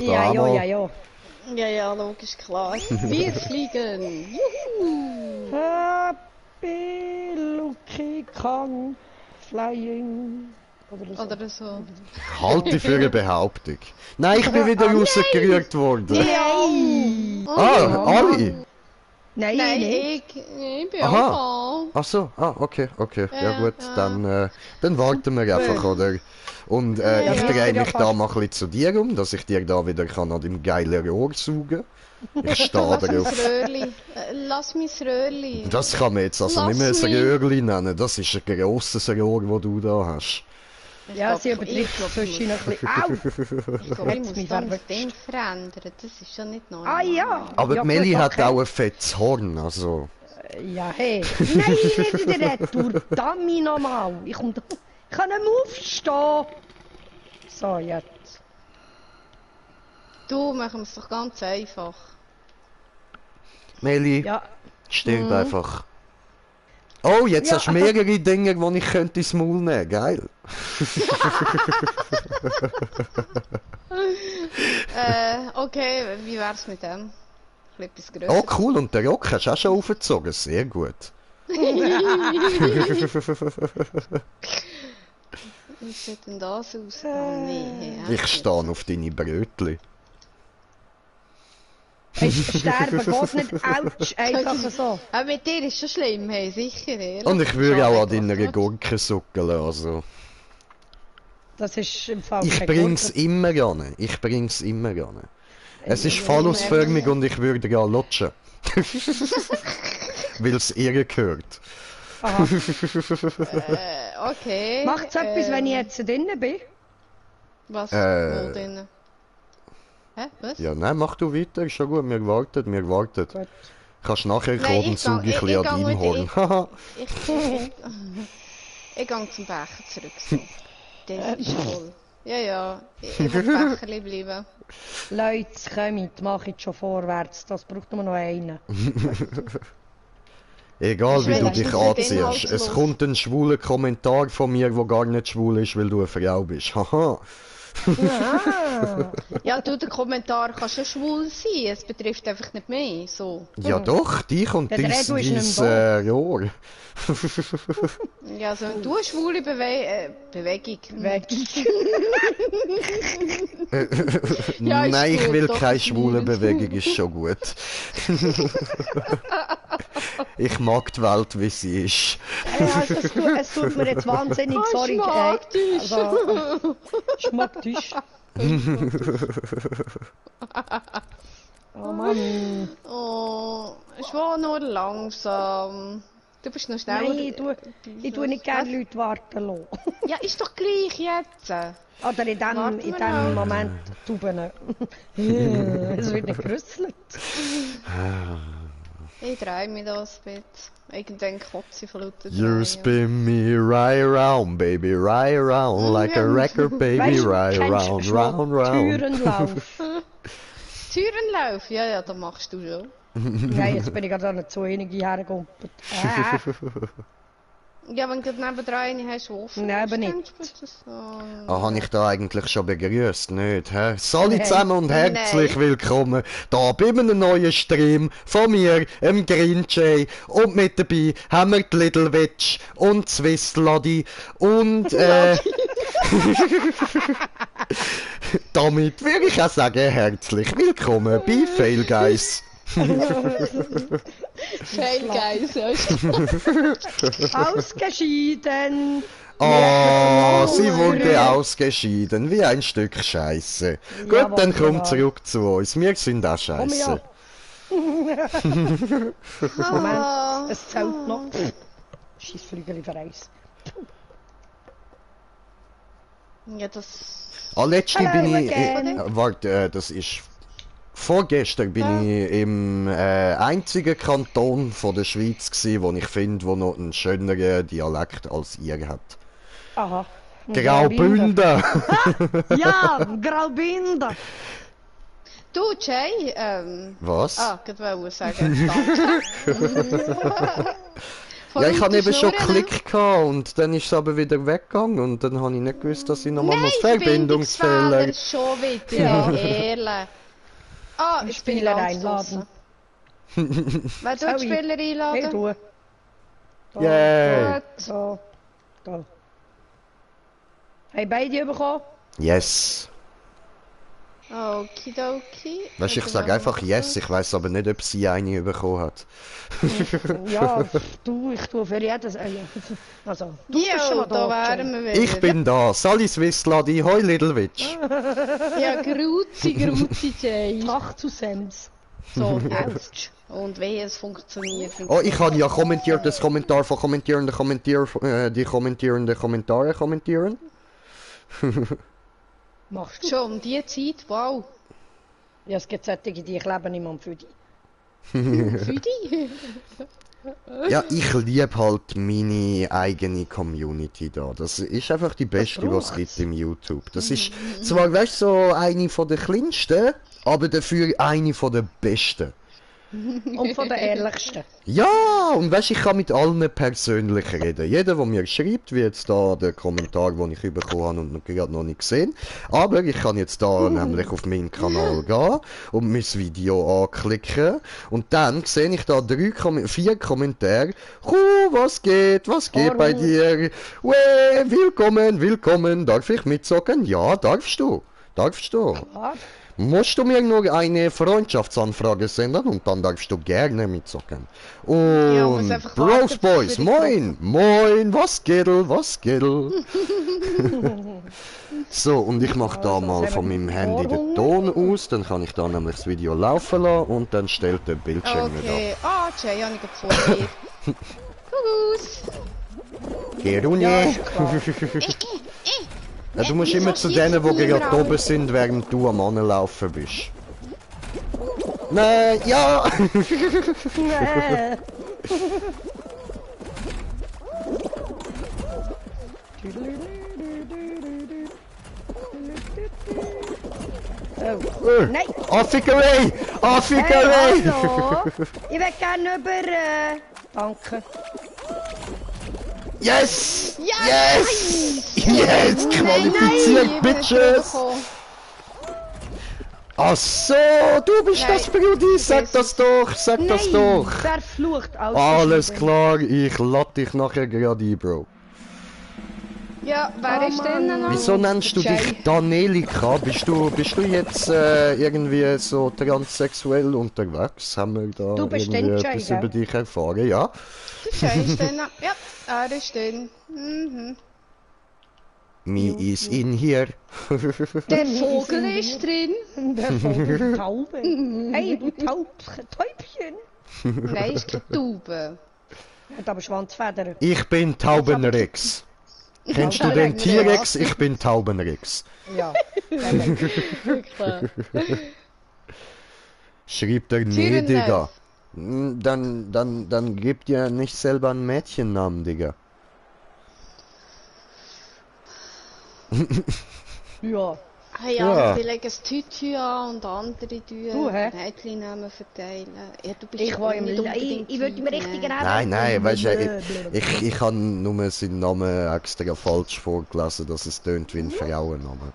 doch da Ja, ja, mal. ja, ja. Ja, ja, logisch, klar. Wir fliegen. Juhu. Happy Lucky Kong Flying. Oder so. Halte für eine Behauptung. Nein, ich bin wieder rausgerührt worden. Nein! Ah, alle? Nein, Nein, nicht. ich bin Aha. auch Ach so, okay. Ja gut, ja. dann warten wir einfach, oder? Und ich ja, drehe ja, mich da mal ein bisschen zu dir um, dass ich dir da wieder kann an dem geilen Rohr saugen. Ich stehe Lass mein drauf. Röhrli. Lass mein Röhrli. Das kann man jetzt also Lass nicht mehr ein mich. Röhrli nennen, das ist ein grosses Rohr, das du da hast. Ja, sie übertreibt zwischen noch ein bisschen. Au! Ich glaube, ich muss mich dann das verwirrt. Ding verändern. Das ist schon nicht normal. Ah ja! Aber ja, die Melli gut, hat okay. auch ein fettes Horn, also... Ja, hey. Nein, nicht wieder retour. Dummy nochmal. Ich kann nicht mehr aufstehen. So, jetzt. Du, machen wir es doch ganz einfach. Melli, Ja. stirb einfach. Oh, jetzt Ja. hast du mehrere Dinge, die ich könnte ins Maul nehmen, geil. Okay, wie wär's mit dem? Etwas Größeres. Oh cool, und den Rock hast du auch schon aufgezogen, sehr gut. Wie sieht denn das aus? Oh, nee, ja. Ich stehe auf deine Brötli. Sterben geht nicht. Autsch, einfach so. Aber mit dir ist schon schlimm, hey, sicher. Ehrlich. Und ich würde auch an Schade, deiner Gott. Gurke suckeln, also... Das ist im Fall Ich kein bring's Gurken. immer an. Es ist phallusförmig und ich würde ja lutschen. Weil es ihr gehört. Aha. Okay. Macht's etwas, wenn ich jetzt drinnen bin? Was? Äh, Wo denn? Hä? Was? Ja, nein, mach du weiter, ist schon gut, wir warten. Gut. Kannst nachher Nein, kommen und ich sauge ich gang- ein ich bisschen an gang deinem mit- Horn. Haha. Ich gehe zum Becher zurück. So. Das ist voll. Ja, ja. Ich will Becherli bleiben. Leute, kommt, mach jetzt schon vorwärts. Das braucht nur noch einen. Egal wie Ich du will dich nicht anziehst, inhaltslos. es kommt ein schwuler Kommentar von mir, der gar nicht schwul ist, weil du eine Frau bist. Haha. Ah, Ja, du, der Kommentar kann schon schwul sein. Es betrifft einfach nicht mich. So. Ja doch, dich und Der dein Redu ist nicht mehr Rohr. Ja, also wenn du eine schwule Bewegung. weg. Ja, ist Nein, ich gut, will doch, keine ist schwule lieb. Bewegung, ist schon gut. Ich mag die Welt, wie sie ist. Ja, es tut mir jetzt wahnsinnig, sorry. Ich mag dich. Also, ich mag dich. Oh Mann. Oh, ich war nur langsam. Du bist noch schneller. Nein, ich tue nicht gerne Leute warten lassen. Ja, ist doch gleich jetzt. Oder in Warten dem wir noch. Moment tuben. Es wird nicht gerüsselt. Ich drehe mich das ein bisschen. Irgendwann kotze ich von lauter You Drehen. spin me right around, baby, right around, like a record, baby, Weißt du, right kennst around, schon round, round. Türenlauf, Türenlauf. ja, ja, das machst du schon. Nein, jetzt bin ich gerade an zu einige hergegumpelt. Ja, wenn du nebendran eine hast, die offen Nein, ist, aber dann nicht. ist das so. Ah, habe ich da eigentlich schon begrüßt, nicht? Hä? Salut Nein. zusammen und herzlich willkommen da bei einem neuen Stream von mir, dem Green Jay. Und mit dabei haben wir die Little Witch und Swiss Lodi und damit würde ich auch sagen, herzlich willkommen bei Fail Guys. Fail, Guys, ja. Ausgeschieden. Oh, sie wurde ausgeschieden, wie ein Stück Scheiße. Gut, Jawohl, dann komm jawohl. zurück zu uns, wir sind auch Komm Scheiße. ja. Moment, es zählt noch. Scheiß Flügel vereins. Ja, das... Letzte Hello bin ich... again. Warte, das ist... Vorgestern bin ich im einzigen Kanton von der Schweiz gsi, wo ich finde, wo noch einen schöneren Dialekt als ihr hat. Aha. Graubünden! Ja, Graubünden. Du, Jay, Was? Ah, ich wollte sagen, danke. Ja, ich habe eben schon Schnurren. Klick gehabt und dann ist es aber wieder weggegangen und dann habe ich nicht gewusst, dass ich nochmal muss Verbindungsfehler Verbindungsfehler. schon wieder, ja, ehrlich. Ah, jetzt bin ich Spieler ganz einladen. draussen. Wer tut die Spieler Hey, einladen? du. Da, Yay. Gut. da, da. Haben beide bekommen? Yes. Okidoki. Weißt du, ich sage einfach yes, ich weiß aber nicht, ob sie eine bekommen hat. Ja, du, ich tue für jedes. Also, du bist schon Jo, mal da da. wären wir wieder. Ich bin da, Sally Swissladi, hoi Little Witch. Ja, Gruzi, Jay. Ach zu Sems. So, Autsch. und wie es funktioniert. Oh, ich habe ja kommentiert, das Kommentar von die kommentierenden Kommentare kommentieren. Machst du? Schon um die Zeit, wow. Ja, es gibt solche, die kleben niemand für dich. Für dich. Ja, ich liebe halt meine eigene Community da. Das ist einfach die beste, was es gibt im YouTube. Das ist zwar, weißt du, so eine von der kleinsten, aber dafür eine von der besten. Und von den ehrlichsten. Ja, und weißt du, ich kann mit allen persönlich reden. Jeder, der mir schreibt, wie jetzt da der Kommentar, den ich bekommen habe und gerade noch nicht gesehen. Aber ich kann jetzt da nämlich auf meinen Kanal gehen und mein Video anklicken. Und dann sehe ich da 4 Kommentare. Was geht bei dir? Willkommen, darf ich mitzocken? Ja, darfst du. Ja, Musst du mir nur eine Freundschaftsanfrage senden und dann darfst du gerne mitzocken. Und Ja, muss einfach Bros warten, Boys, bis wir moin, was geht? So, und ich mache da Also, mal jetzt von haben wir meinem die Handy den Ohrwurm. Ton aus, dann kann ich da nämlich das Video laufen lassen und dann stellt der Bildschirm wieder Okay. Ah, Jay, habe ich gerade vor dir. Kugus. ab. Geruni. ja, ist klar. Ja, du musst immer zu denen, die gerade oben sind, während du am Anlaufen bist. Nein, ja! Nee. Oh. Nein! Affikerei! Hey, hallo! Ich will gerne über... danke. Yes! Ja, Yes! Yes! Qualifiziert, Bitches! Ach so, du bist Nein, das, Brudi! Sag das doch! Sag das Nein, doch! verflucht aus. Alles klar, ich lade dich nachher gerade ein, Bro. Ja, wer Oh, ist denn Mann. noch? Wieso nennst du Jay. dich Danelika? Bist du jetzt irgendwie so transsexuell unterwegs? Haben wir da Du bist irgendwie den Jay, etwas gell? über dich erfahren? Ja. Der Jay ist denn noch? Ja, er ist denn. Mhm. Me is in here. Der Vogel ist drin. Der Vogel Taube. Hey, du Täubchen. Nein, ist keine Taube. Hat aber Schwanzfedern. Ich bin Taubenrex. Kennst du den T-Rex? Ich bin Taubenrex. Ja. Klar. Schrieb der nee, Digga. Dann gib dir nicht selber einen Mädchennamen, Digga. Ja. Ah ja, Ja. die legen das Tütü an und andere Du, hä? Mädchennamen verteilen. Ja, du bist Ich war im nicht unbedingt ich würde mir richtig Typ, ne? gerne... Nein, weißt du, ich habe nur seinen Namen extra falsch vorgelesen, dass es tönt wie ein Frauenname.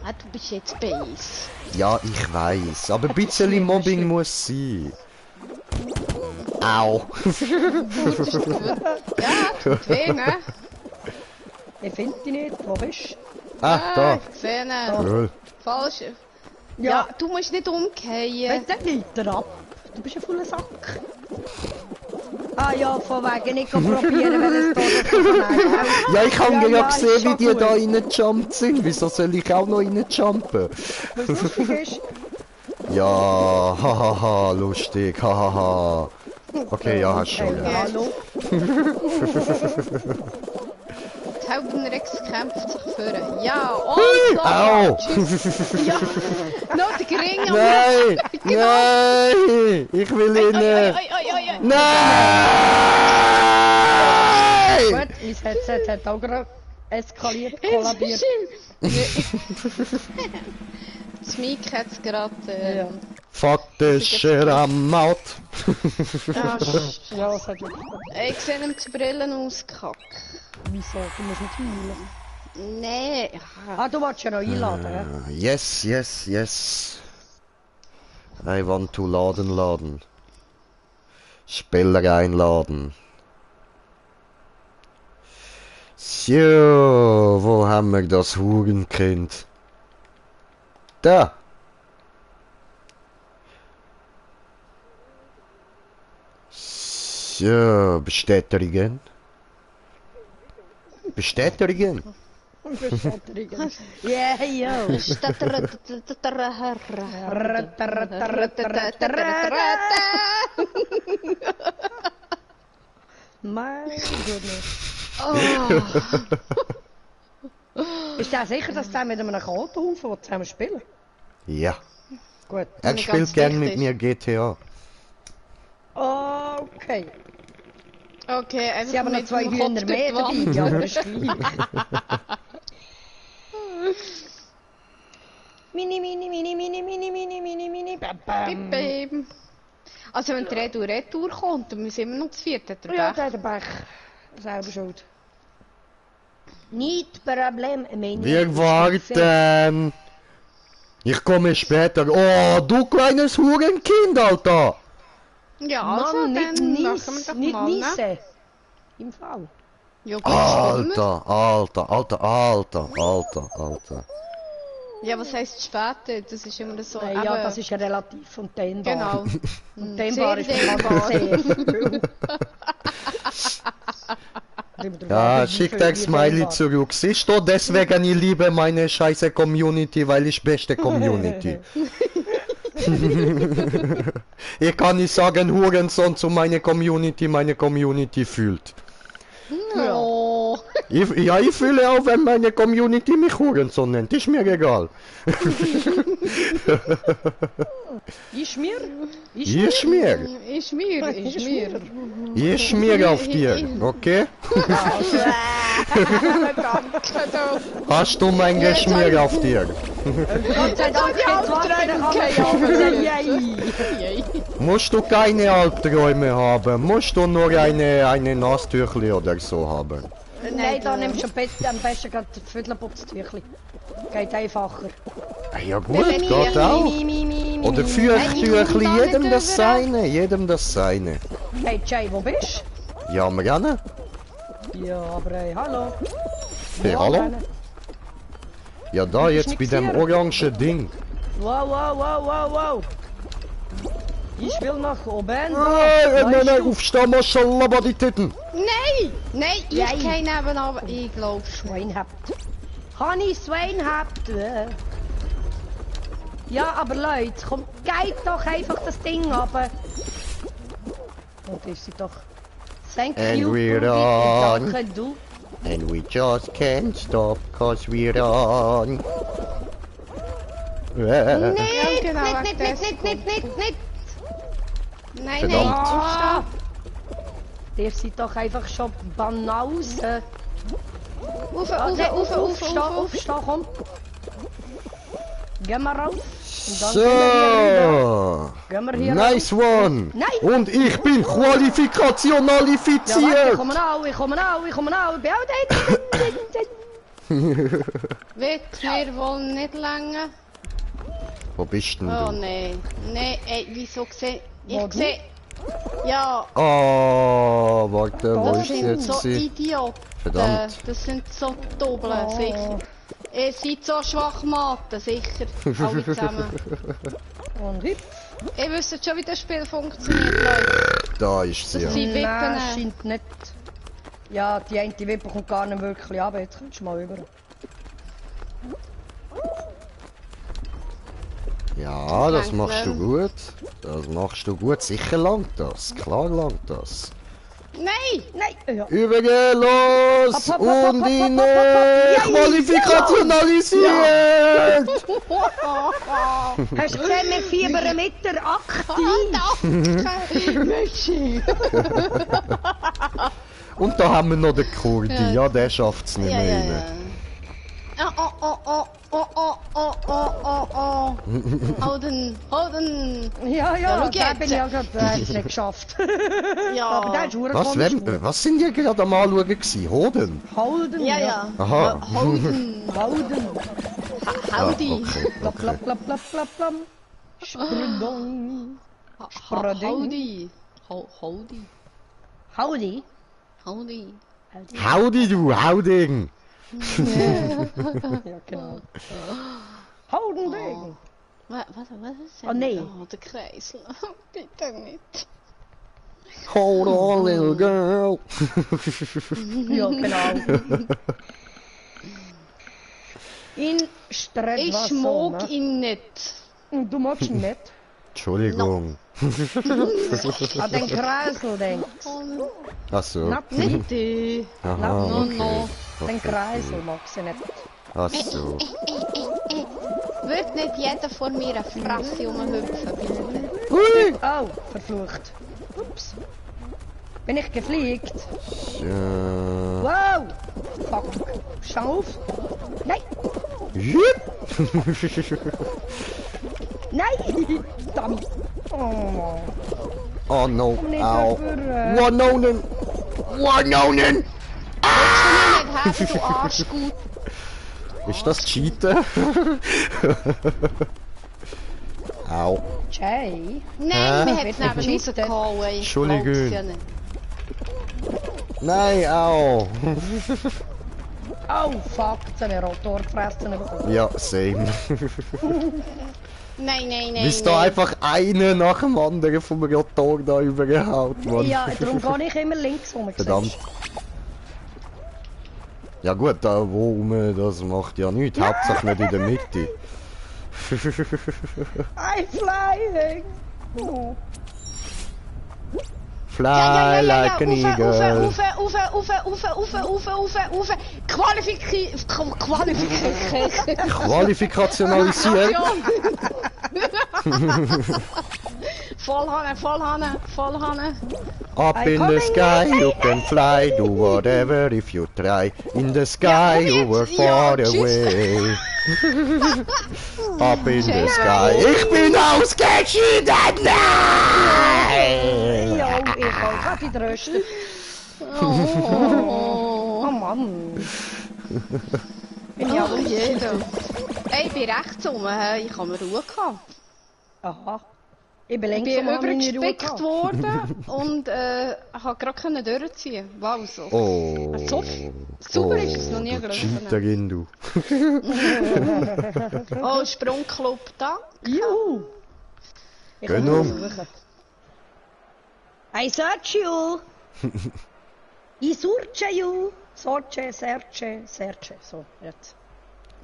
Ah, du bist jetzt Base. Ja, ich weiß, aber ein bisschen Mobbing muss sein. Au. Ja, tut weh, ne? Ich finde dich nicht. Wo bist du? Ah, da. Ich sehe ihn. Cool. Falsch. Ja, du musst nicht umkehren. Dann geht er ab. Du bist ein voller Sack. Ah ja, von wegen nicht probieren, wenn es da Ja, ich habe Ja, gerade ja, gesehen, ist wie schon die gut. da reingejumpt sind. Wieso soll ich auch noch reinjumpen? Was lustig ist. Ja, hahaha, lustig, hahaha. Okay, ja, hast schon. Hey, Ja. hallo. Taubenrex kämpft sich vor. Ja, und Au! Ja, noch der Geringe. Nein! Nein! Ich will ihn. Nein! Gut, mein Headset hat auch gerade eskaliert, kollabiert. Das Mic hat es gerade... Ja. faktischer am Maut. Ja, Ja, das hat ja... ich sehe ihm die Brillen auskackt. Wieso? Du musst nicht heulen. Nee. Ah, du wolltest ja noch einladen, ja? Yes, yes, yes. I want to laden. Spieler einladen. So, wo haben wir das Hurenkind? Da. So, Bestätigen. Bestätigen. Bestätigung. Yeah, yo. My goodness. Bist du auch sicher, dass du mit einem Kartenhaufen zusammen spielen? Ja. Gut. Er Nicht spielt ganz gern mit richtig. mir GTA. Okay. Okay, einfach Sie haben noch mit 2 dem Hühner Kopf mehr durch die dabei, Wand. ja, aber das ist gleich. Mini, bam, Bip, bam. bip. Also wenn die Retour kommt, dann müssen wir immer noch zu viert. Der Ja, Bech. der hat den Pech. Selber schuld. Nicht Problem, meine Wir warten. Ich komme später. Oh, du kleines Hurenkind, Alter. Ja, also Mann, nicht dann machen wir Nies, doch nicht mal, ne? Niese. Im Fall. Ja, gut, spielen wir. Alter. Ja, was heisst später? Das ist immer so. Ja, eben- das ist ja relativ fontainbar. Genau. Fontainbar ist Sehr bekannt dehnbar. sehr. Ja, schick dein Smiley zurück. Siehst du, deswegen ich liebe meine scheiße Community, weil ich beste Community. Ich kann nicht sagen Hurensohn zu meiner Community, meine Community fühlt. No. Ich fühle auch, wenn meine Community mich Hurensohn nennt, ist mir egal. Ist mir? Ich schmier. Ist mir. Ich schmier auf dir, okay? Danke, du. Hast du mein Geschmier auf dir? Gott sei Dank, jetzt warte, dann kann man ja sagen, Yay. Musst du keine Albträume haben, musst du nur eine Nasstüchli oder so haben. Nein, da nimmst du am besten gerade das Viertelputztüchli. Geht einfacher. Ja gut, geht auch. Oder Feuchttüchli, jedem das seine, Hey Jay, wo bist Ja, wir rennen. du? Ja, aber hallo. Hey, Ja, hallo? rennen. Ja, da jetzt bei nichts dem hier. orangen Ding. Wow. Ich will nach oben. Nein, aufstehen, Maschallah, bei die Titten. Nein, ich Yay. kann nebenan, aber ich glaube schon. Schwein habt. Kann ich Schwein habt? Ja, aber Leute, komm, geht doch einfach das Ding runter. Und ist sie doch. Thank And you. we're Bitte, on. danke du. And we just can't stop, cause we're on. Ja, genau, wegen des Nicht. Nein, Verdammt. Ah, der sieht doch einfach schon Banause. Aufstehen, komm. Gehen wir raus. Und dann So. gehen wir hier Nice one. Nein. Und ich bin Ja, warte, qualifikationalifiziert. ich komme auch. Ich bin auch wird mir wohl nicht länger. Wo bist denn Oh du? nein. Nein, ey, wieso sehe Wo ich? sehe. Ja, Oh, warte, wo das ist sind jetzt so sie? Idioten. Verdammt. Das sind so Doppeln, Oh. sicher. Ihr seid so Schwachmaten, sicher. Alle zusammen. Und hüpf. Ihr wisst schon, wie das Spiel funktioniert, Leute. Da ist sie. Das Ja. sind Wippen. Nein, scheint nicht. Ja, die eine Wippe kommt gar nicht wirklich ab. Jetzt kommst du mal über. Ja, das machst du Danke. gut. Das machst du gut. Sicher langt das. Klar langt das. Nein! Nein! Ja. Übergeh los Hopp, hopp, hopp, und hopp, ihn hopp, hopp, hopp. qualifikationalisiert. Hast du gesehen, wir fiebern mit der aktiv? Danke! Messi! Und da haben wir noch den Kurdi. Ja. Ja, der schafft's nicht Ja, mehr ja, rein. ja. Oh. Holden! Holden! Ja, Ja, schau da jetzt. bin ich ja gerade nicht geschafft. Aber der Ja! ist verdammt Was, komisch. was sind die gerade am Anschauen gewesen? Hoden? Holden, Ja, ja! Aha. Holden! Holden. Howdy! Okay, Plap, okay. plap, plap, plap, plap, plap. Sprudong. Howdy! Howdy! Howdy. Howdy! Howdy, du Howding! Ja, genau. Holden Ding. Was ist denn? Oh, nee. Oh, der Kreisel. Bitte nicht. Hold on, little girl. Ja, genau. In Strätwasser. Ich mag ihn nicht. Du magst ihn nicht. Entschuldigung. An den Kreisel denkst. Ach so. Knapp Nicht die. Aha, No, okay. no. Den Kreisel mag sie nicht. Ach so. Wird nicht jeder vor mir eine Fresse rumhüpfen, bitte? Hui! Oh, verflucht. Ups. Bin ich gefliegt? Ja. Wow! Fuck. Schau auf. Nein! Jupp. Nein! Verdammt! Oh, Oh no. nicht Au. dafür. Wanonen. Wanonen. Nicht helfen, du Arschgut. Ist das Cheaten? Au. Jay? Nein, wir haben es Wird neben nicht rausgehauen. Ich Entschuldigung. glaub's ja nicht. Nein, au. Oh, fuck. Jetzt habe ich Rotor gefressen bekommen. Ja, same. Nein, nein, nein. Bis da einfach einer nach dem anderen vom Rotor da übergehaut, Mann. Ja, darum gehe ich immer links rum. Verdammt. Ja gut, da wo man das macht ja nichts. Hauptsache nicht in der Mitte. I'm flying! Oh. Fly like an eagle. Ufe. Qualifikationalisiert. Vollhanne. Up in the sky you can fly, do whatever if you try. In the sky Ja, you were jetzt. far Ja, tschüss. away. Up in the sky. Ich bin ausgeschieden! Nein! Ja, ich habe Kaffee trösten. Oh, Oh Mann. Bin ich auch jeder. Ey, ich bin rechts rum, hä? Ich habe mir Ruhe gehabt. Aha. Ich bin Ich links bin rum, habe meine Ruhe übergespickt gehabt. worden und konnte gerade durchziehen. Wow, so. Oh. So super ist es noch nie du gelaufen. Cheaterin, du. Oh, Sprungclub da. Juhu. Ich Geh komme um. suchen. I search you. I search you. Search. So, jetzt.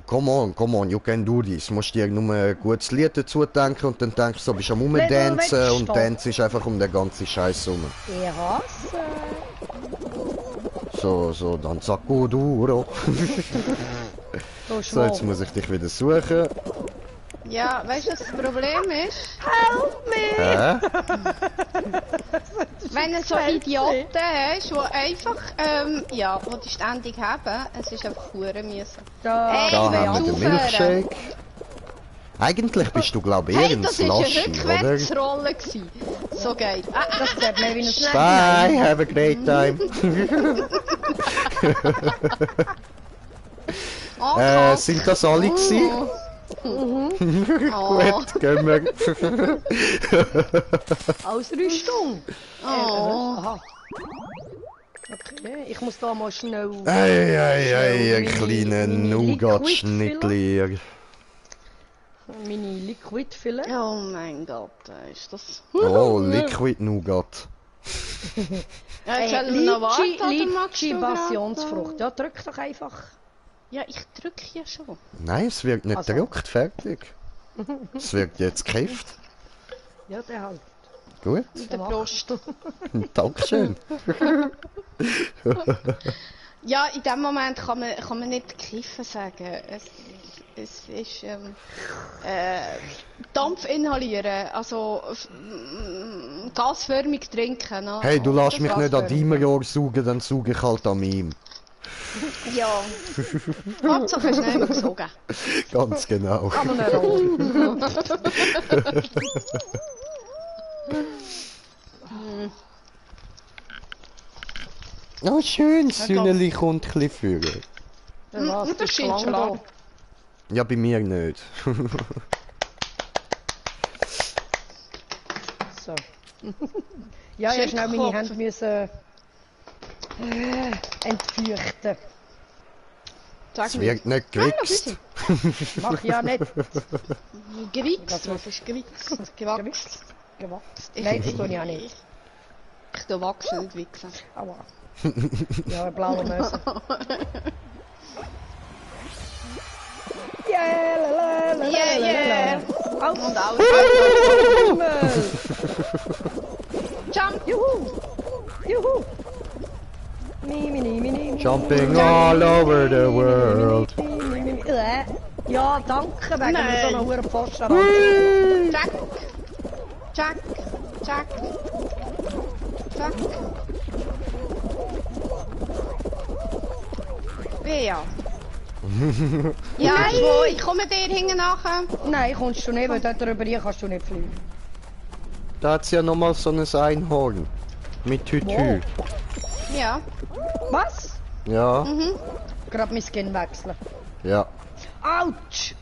Come on, you can do this. Du musst dir nur ein gutes Lied dazu denken und dann denkst du, du bist am Rumdancen und tanzt einfach um den ganzen Scheiß rum. Ich hasse. So, dann sacco duro. So, So, jetzt muss ich dich wieder suchen. Ja, weißt du, was das Problem ist? Help me! Hä? Wenn du so Idioten hast, die einfach, wo die ständig haben, es ist einfach hure müssen. Da, Hey, Da ich will haben wir den aufhören. Milkshake. Eigentlich bist du, glaube ich, eher Hey, ein das war eine Slushy, oder? Rückwärtsrolle gewesen. So geht. das sieht mir wie ein Bye, have a great time. Sind das alle gewesen? Oh. Gut, gehen wir. Ausrüstung. Oh. Aha. Okay, ich muss da mal schnell... Ei, ein kleiner meine Nougat-Schnittler. Meine Liquid füllen. Oh mein Gott, ist das... Oh, Liquid Nougat. Ja, ich soll noch warten, oder magst Litchi du grad? Passionsfrucht. Ja, drück doch einfach. Ja, ich drücke ja schon. Nein, es wird nicht Also. gedruckt, fertig. Es wird jetzt gekauft. Ja, der halt. Gut, Mit der Brust. Dankeschön. Ja, in dem Moment kann man nicht kiffen sagen. Es ist Dampf inhalieren, also gasförmig trinken. Ne? Hey, du lässt das mich war's nicht an für deinem Rohr saugen, dann sauge ich halt an meinem. Ja. Hauptsache ist nicht mehr gesogen. Ganz genau. Aber nicht roll. Oh schön, das Sünneli kommt ein bisschen führen. Was, Das der scheint schon Schlange lang. Ja, bei mir nicht. So. Ja, ich Schön schnell meine gekocht. Hände müssen entfeuchten. Sag Es mir. wird nicht gewichst. Mach ja nicht. Gewichst, was ist gewichst? Gewachst. Gewachst. Nein, das tue ich auch nicht. Ich tu wachsen, nicht wichsen. Aua. Ja, eine blaue Möse. Yeah, yeah. Auf Und alles. Himmel! Jump! Juhu! Juhu! Mini. Jumping all over the world. Ja, danke, wegen Nein. so einer hohen Pfosten ranziehen. Jack! Jack! Jack! Jack! Ja. Ja, wo? Ich komme dir hinten nachher. Nein, kommst du nicht, weil dort drüber hier kannst du nicht fliegen. Da hat's ja nochmal so ein Einhorn. Mit Tütü. Ja. Was? Ja, Gerade mein Skin wechseln. ja. Autsch!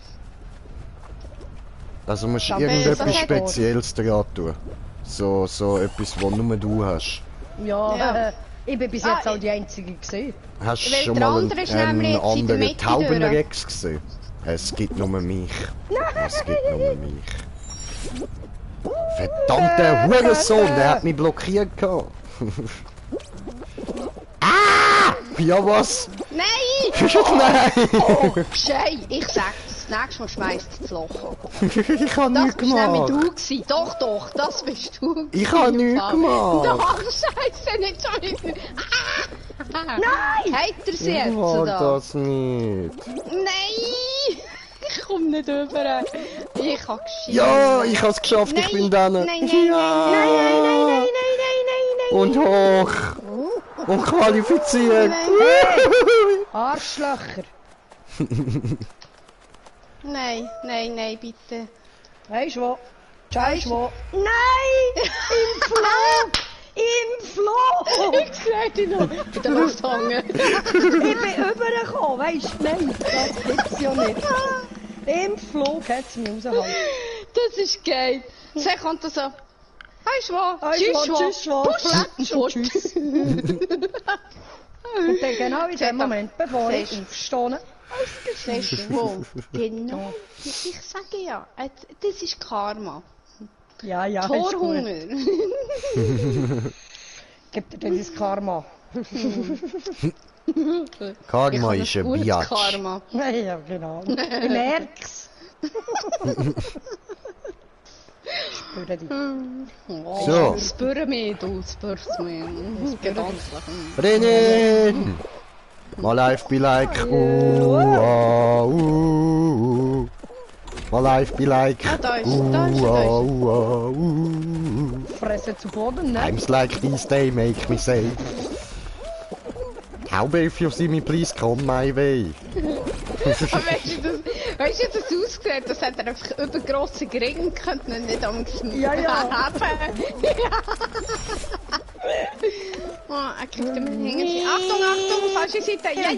Also musst du Das irgendetwas ist- Spezielles dran tun. So etwas, was nur du hast. Ja, Ja. ich bin bis jetzt Ah, auch die Einzige gesehen. Hast du Weil schon der mal andere ist einen nämlich jetzt in der anderen Mitte Taubenrex gesehen? Es gibt nur mich. Es gibt nur mich. Verdammter Hurensohn, der hat mich blockiert gehabt. Ah! Ja was? Nein! Nein! Schei, ich sag's. Das nächste Mal schmeißt das Loch. Ich hab Das nichts bist nämlich gemacht. du gewesen. Doch, das bist du. Ich hab nichts gemacht. Doch, Scheiße, nicht schon wieder. Nein! Hat er sie Ich jetzt mag da? das nicht. Nein! Ich komm nicht rüber. Ich hab geschieden. Ja, ich hab's geschafft, ich Nein, bin dann. nein, Ja. Nein. Und hoch. Und qualifiziert. Arschlöcher. Nein, bitte. Weißt du wo? Weißt du wo? Nein! Im Flug! Im Flug! Ich seh dich noch bei der Luft hängen. Ich bin rübergekommen, weißt du? Nein, das gibt's ja nicht. Im Flug hat's mich rausgehalten. Das ist geil. Sie kommt so. Weißt du was? Tschüss, Plätsch und tschüss. Und dann genau in dem Moment, bevor ich Siehst aufstehe, Siehst du wo? Genau. Ich sage ja, das ist Karma. ja, ist gut. Torhunger. Gib dir dieses Karma. Karma Ich ist habe ein gutes Biatch. Karma. Ja, genau. Ich merk's. Spüre dich. Oh, So. Spüre mich, du spürst mich. Gedanklich. Rennen! My life be like ooh. My life be like Da ist ooh. Fresse zu Boden, ne? Times like these they make me say. Taube, if you see me, please come my way. Weißt du, wie das aussieht? Das hat er einfach übergrosse Gringen könnte ihn nicht am Ja. haben. Oh, er kriegt ihn hinten. Achtung, falsche Seite. Ja.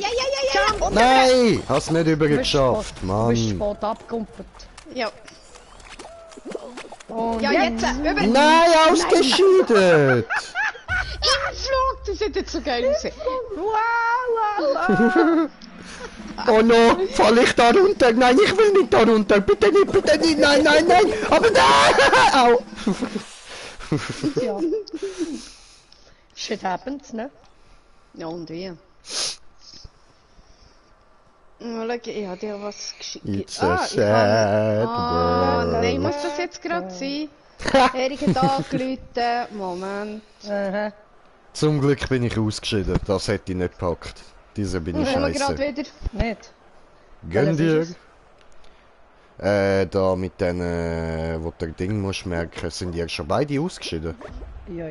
Und Nein! Hast nicht Du übergeschafft, bist Mann. spät abgekumpelt. Ja, Und ja, jetzt. Über. Nein, ausgeschieden! Im Flug, das sieht jetzt so geil aus. Wow. Oh no, fall ich da runter? Nein, ich will nicht da runter. Bitte nicht, nein. Aber nein! Au! Ja. Shit happens, ne? Ja, und wie? Schau, ich habe dir was geschickt. It's a sad world. Nein, muss das jetzt gerade sein? Erik hat angerufen. Moment. Aha. Zum Glück bin ich ausgeschieden. Das hätte ich nicht gepackt. Diese bin ich Kommen wir gerade scheiße. wieder. Nicht. Gönn Welches dir. ist Da mit denen, wo der Ding musst merken, sind die schon beide ausgeschieden. Ja.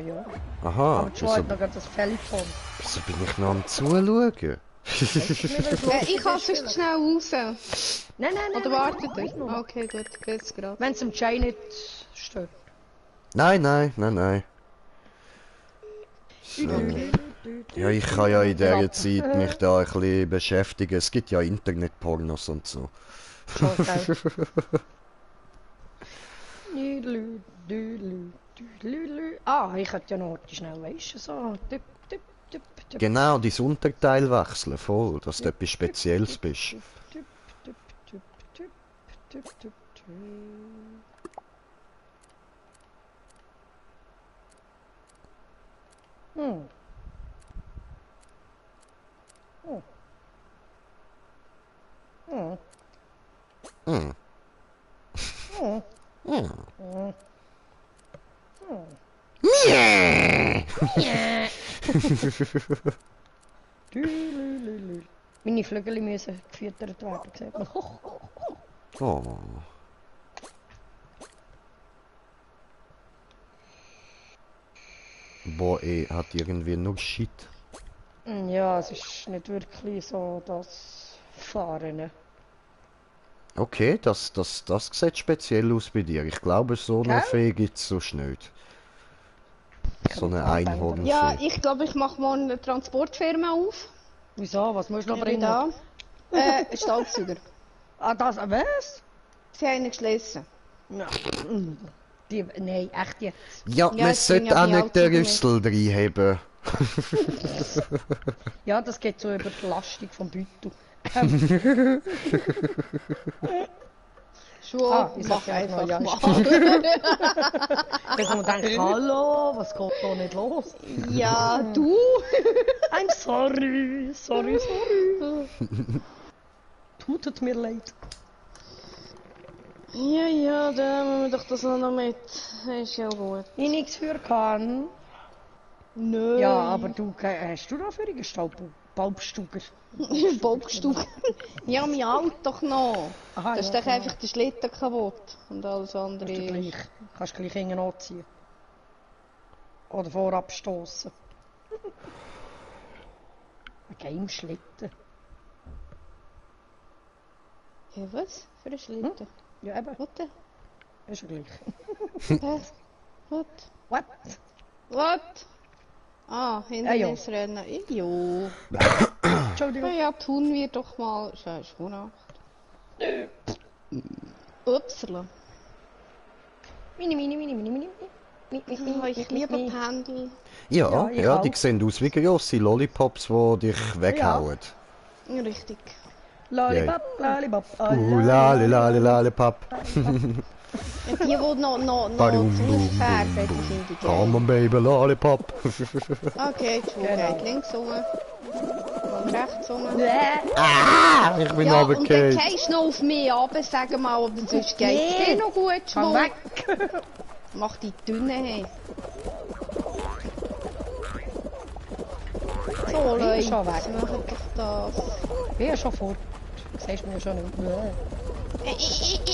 Aha, Aber die Schweine hat noch gerade das Telefon. wieso bin ich noch am Zuschauen? Ich kann sonst schnell raus. Nein. Oder wartet ihr? Okay, gut, geht's gerade. Wenn es im Jay nicht stört. Nein. So. Ja, ich kann ja in dieser Zeit mich da ein bisschen beschäftigen. Es gibt ja Internetpornos und so. Ah, ich hätte ja noch schnell, weißt du, so. Tipp. Genau, dein Unterteil wechseln, voll, dass du etwas Spezielles bist. Meine Flügel müssen gefüttert werden, sieht man. Oh. Boah, hat irgendwie nur Shit. Ja, es ist nicht wirklich so das Fahren. Ne? Okay, das sieht speziell aus bei dir. Ich glaube, so eine Gell? Fee gibt es sonst nicht. So eine Einhornfee. Ja, ich glaube, ich mache morgen eine Transportfirma auf. Wieso? Was musst du noch Ich bin bringen? da. Staubsauger. Ah, das, was? Sie haben ihn geschlossen. Ja. Nein, echt jetzt. Ja, Ja, man es ging sollte ja auch bei nicht den Autos Rüssel reinheben. Ja, das geht so über die Belastung vom Beutel. Schon, ich mach sag ja einfach noch, ja, mal. Ich habe mir gedacht, hallo, was geht da nicht los? Ja, du? I'm sorry. Tut mir leid. Ja, dann haben wir doch das auch noch mit. Ist ja gut. Ich nichts für kann. Nö. Ja, aber du, hast du da für einen Baubstuger? Bobstug. Ja, mein Auto doch noch. Aha, Das ist ja, doch einfach der Schlitten kaputt. Und alles andere. Ist du gleich. Kannst gleich hinten anziehen. Oder vorab stoßen. Ein Geheimschlitten. Ja, was? Für einen Schlitten? Ja, eben. Was denn? Ist ja gleich. Was? What? Was? Ah, ja. Hindernisrennen. Jo. Entschuldigung. Ja, tun wir doch mal. Scheiße, Nacht. Upsala. Mini. Ich liebe Pendel. Ja, ich ja, auch. die sehen aus wie grosse Lollipops, die dich weghauen. Richtig. Lollipop. Lollipop. Die, die noch Badum, zu bum, färben, bum, die bum. finde ich Come geil. on, baby, Lollipop. Okay, die Schule Genau. geht links rum. Und rechts rum. Ah, ich bin Ja, und dann runtergefallen. gehst du noch auf mich runter, sag mal, aber sonst geht es Nee. dir noch gut. Komm Schwung. weg. Mach die dünne hey. So, bin Leute, schon weg. machen doch das. Ich bin ja schon fort. Du siehst mir ja schon nicht.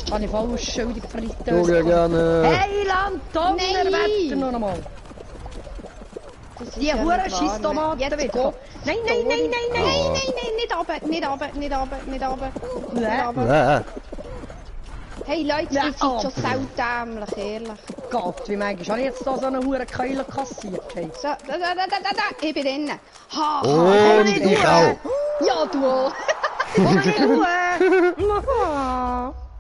Kann ich voll schuldig Schau Fritteuse. gerne. Hey, Land, Donnerwetter Nein. noch einmal. Das ist Die ja Huren nicht scheiß wahr. Tomaten Jetzt wieder. go. Nein, Nein, nicht runter, nicht runter, nicht runter, nicht runter. Nee. Ja. Hey Leute, Ja, ihr seid schon aber- saudämlich, ehrlich. Gott, wie manchmal habe ich jetzt da so eine hure Keule kassiert. Hey. So, da, ich bin drin. Ha, Und ich auch. Ja, du auch. Komm nicht Ruhe!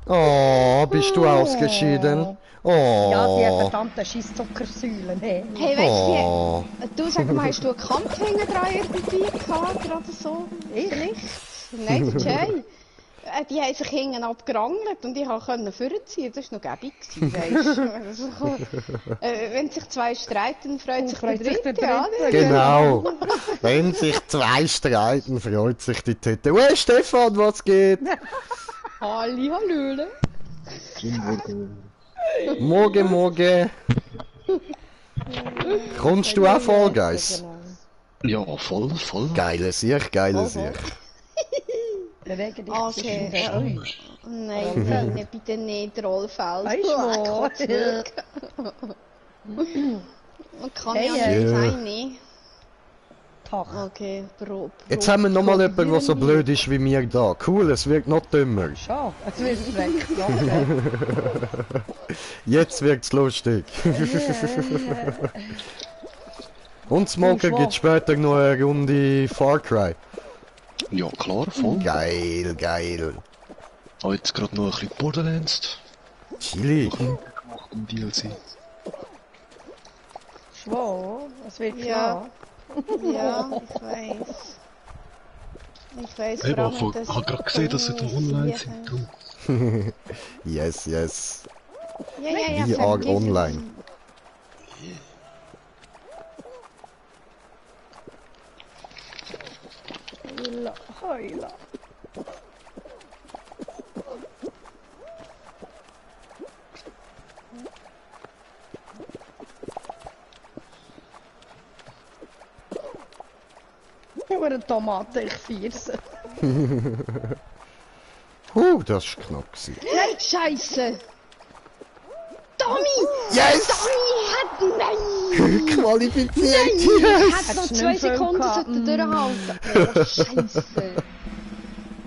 Oh, bist du ausgeschieden? Ja, die Oh. verdammten scheiß Zuckersäulen. Hey. Hey, weißt Oh. du, sag mal, hast du einen Kampf hinten dran irgendwie gehabt oder so? Ich? Nicht? Nein, der Jay. Die haben sich hinten abgerangelt und ich konnte vorziehen. Das war noch gäbig, weisst du. Wenn sich zwei streiten, freut sich der freut sich der Dritte. Ja, Dritte. Genau. Wenn sich zwei streiten, freut sich die Tete. Hey Stefan, was geht? Halli, hallöle. Morgen. Kommst du auch voll, Guys? Ja, voll. Geile Sicht. Bewege dich Okay. zwischen den Stühlen. Nein, Line, bitte nicht Rollfeld. Weißt du Komm was? zurück. Man kann Hey, ja hey. nicht Ja. sein, ne? Tag. Okay, pro. Jetzt haben wir nochmal jemanden, der so blöd ist wie mir da. Cool, es wird noch dümmer. Schon, es wird frech. Okay. Jetzt wird's lustig. Und morgen gibt später noch eine Runde Far Cry. Ja, klar, voll. Geil, geil. Habe jetzt gerade noch ein bisschen Borderlands Chili. gemacht im DLC. Schwor, es wird Ja. klar. Ja, ich weiß. Ich weiß Hey, vor allem, ich habe gerade gesehen, dass sie da online sind. Du. Yes, yes. Ja, ja, ja. VR vergiss es. online. Heula, heula. Über eine Tomate, ich fierse. Das ist knapp gewesen. Nein, Scheiße! Tommy! Yes! Tommy hat. Nein! Qualifiziert! Ich Yes! hätte noch Hättest du 2 nicht Film Sekunden gehabt. sollten durchhalten. Oh, Scheiße!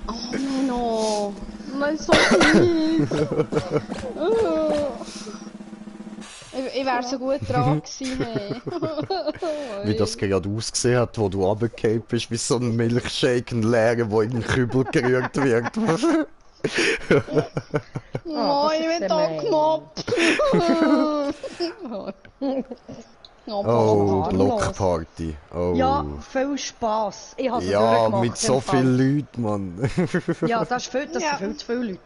Oh, Menno! Nein, so fies! Ich wäre so gut dran gewesen, hey. Wie das gerade ausgesehen hat, wo du runtergefallen bist, wie so ein Milchshake, ein leerer, der in den Kübel gerührt wird. Oh, das ich ist bin sehr da gemein. gemobbt. Oh, harmlos. Blockparty. Oh. Ja, viel Spass. Ich habe es Ja, durchgemacht, mit so im Fall. vielen Leuten, Mann. Ja, das ist viel, das Ja. sind viel zu viele Leute.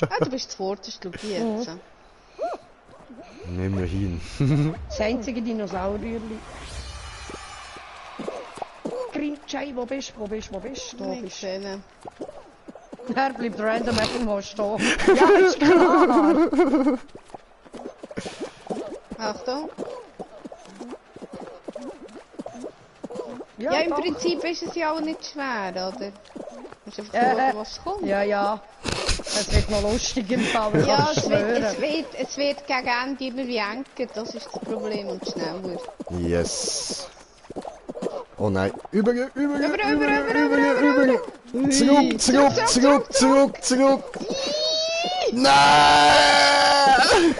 Ah, du bist zuvorderst, schau jetzt. Nehmen wir hin. Das einzige Dinosaurierli. Grinchai, wo bist du? Da Ich bist sehe. du. Er bleibt random einfach mal stehen. Ja, ist klar. Achtung. Ja, Ja, im doch. Prinzip ist es ja auch nicht schwer, oder? Du musst einfach schauen, was kommt. Ja, ja. Es wird noch lustig im Fall, ich Ja, kann es schwören. wird gegen Ende immer wie enger, das ist das Problem, und schneller. Yes. Oh nein. Über. Über. Zurück. Nein!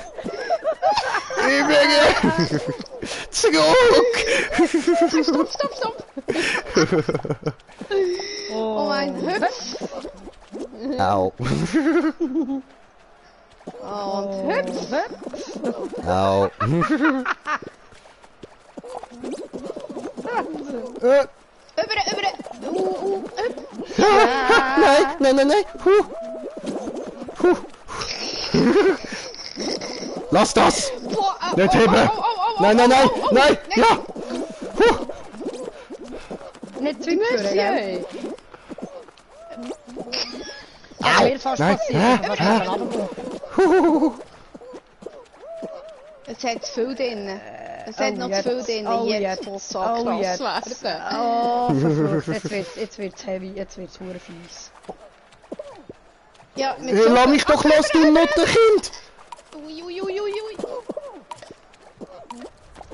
Über. Zurück! Stopp! Oh mein Hüpf! Au. Und hüpf! Au. Über! Hüpf! Nein. Lass das! Boah, au, Nicht au, heben! au, au, au, Nein! au, Ja! Nicht zurückführen, gell? Monsieur! Das wäre fast Nein. passiert. Was hat er runtergekommen? Es hat zu viel drin. Es hat noch zu viel drin. Oh, Jetzt muss es so krass werden. Oh, verflucht. Jetzt wird's heavy, jetzt wird's hure fies. Ja, mit Hey, lass mich doch los, du Nuttenkind! Ui.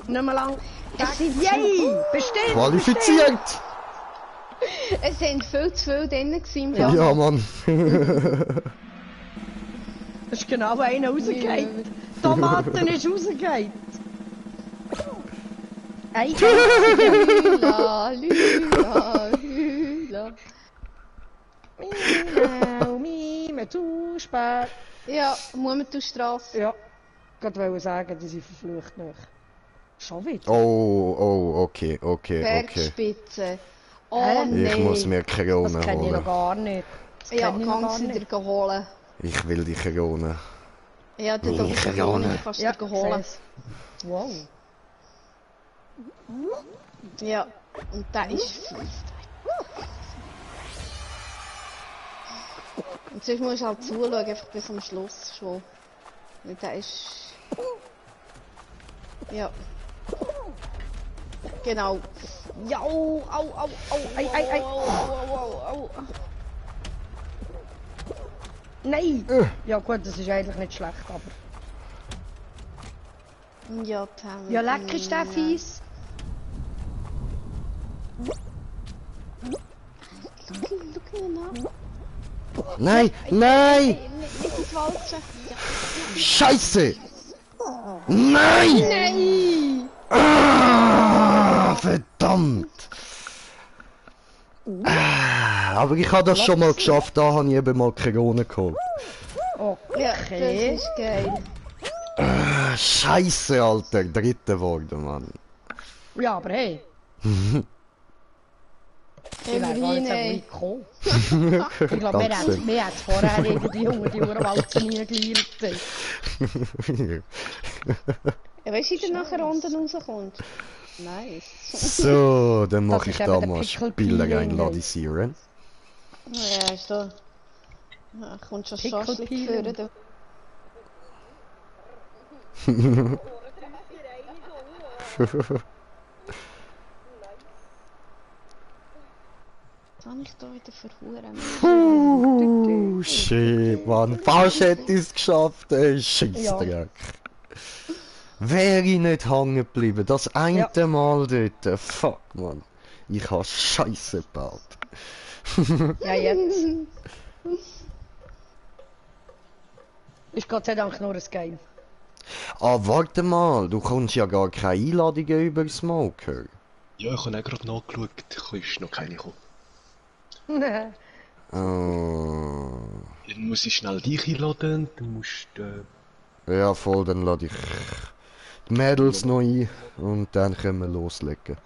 Nicht mehr lang. Es sind Yay! Bestimmt! Qualifiziert! Es sind viel zu viel drin gewesen. im Ja, Mann. Das ist genau einer rausgeht. Tomaten ist rausgeht. Ein Lüla. Mime, zu spät. Ja, Mumentustrasse. Ja, ich wollte sagen, die sind verflucht noch. Schon wieder? Oh, okay. Bergspitze. Oh Hä? nein. Ich muss mir Das Krone kenne ich noch holen. gar nicht. Das Ja, kenne ich noch kannst gar du nicht. dir holen. Ich will die Krone. Ja, du Ich kannst kann auch du nicht. kannst Ja, dir holen. seh's. Wow. Ja, und der ist fies. Und sonst musst du halt zuschauen, einfach bis am Schluss schon. Weil der ist... Ja. Genau. Ja, au. Ei. Au. Nein! Ja gut, das ist eigentlich nicht schlecht, aber... Ja, Tam. Ja, lecker ist der fies. Schau ihn an. Nein, nein! Nicht ins Falsche. Scheiße! Nein! Nein! Ah, verdammt! Aber ich habe das schon mal geschafft, da habe ich eben mal Corona geholt. Ja, Okay. das ist geil. Scheiße, Alter, dritte geworden, Mann. Ja, aber hey. Ich wäre gar Immerhin, nicht so ey. weit gekommen. Ich glaube, wir haben es vorher irgendwie unter die Urwalzen reingeleiert. Ja, weißt du, wie der nachher unten rauskommt? Nice. So, dann Das mache ich ist eben da der mal Pickle Spieler Peeling, einladisieren. Ja, ist da. Ja, kommt schon Pickle Schaschlik Peeling. führen, du. Was habe ich da wieder verhuren? Shit, Mann. Fast hätte ich es geschafft, ey. Scheissdreck. Wäre ich nicht hängen geblieben. Das eine Mal dort. Fuck, Mann. Ich habe Scheiße gebaut. Ja, jetzt. Ist Gott sei Dank nur ein Game. Ah, warte mal. Du kommst ja gar keine Einladungen über Smoker. Ja, ich habe auch gerade nachgeschaut, ist noch keine gekommen. Oh. Dann muss ich schnell dich einladen, dann musst du... Ja, voll, dann lade ich die Mädels noch ein und dann können wir loslegen.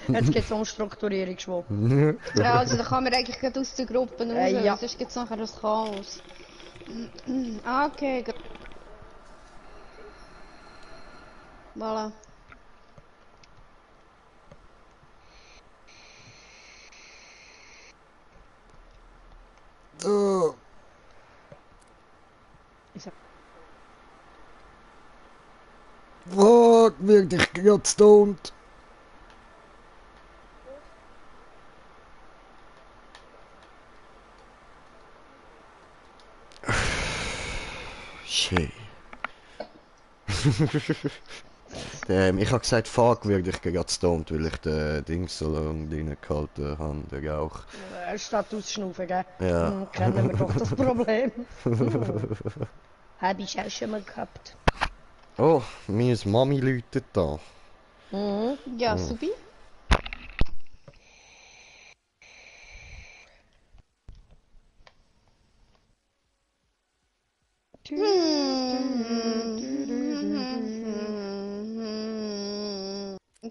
Jetzt gibt es Umstrukturierung schon. Ja, also da kann man eigentlich gerade aus der Gruppe raus, Ja. sonst gibt es nachher das Chaos. Ah, okay. Voilà. Oh. Fuck, wird ich gerade stoned. Shit. Ich habe gesagt, fuck, werde ich gerade stoned, weil ich den Dings so lange reingehalten habe, den Rauch. Statt ausschnaufen, gell? Ja. Kennen wir doch das Problem. Habe ich auch schon mal gehabt. Oh, meine Mami läutet da. Ja, super.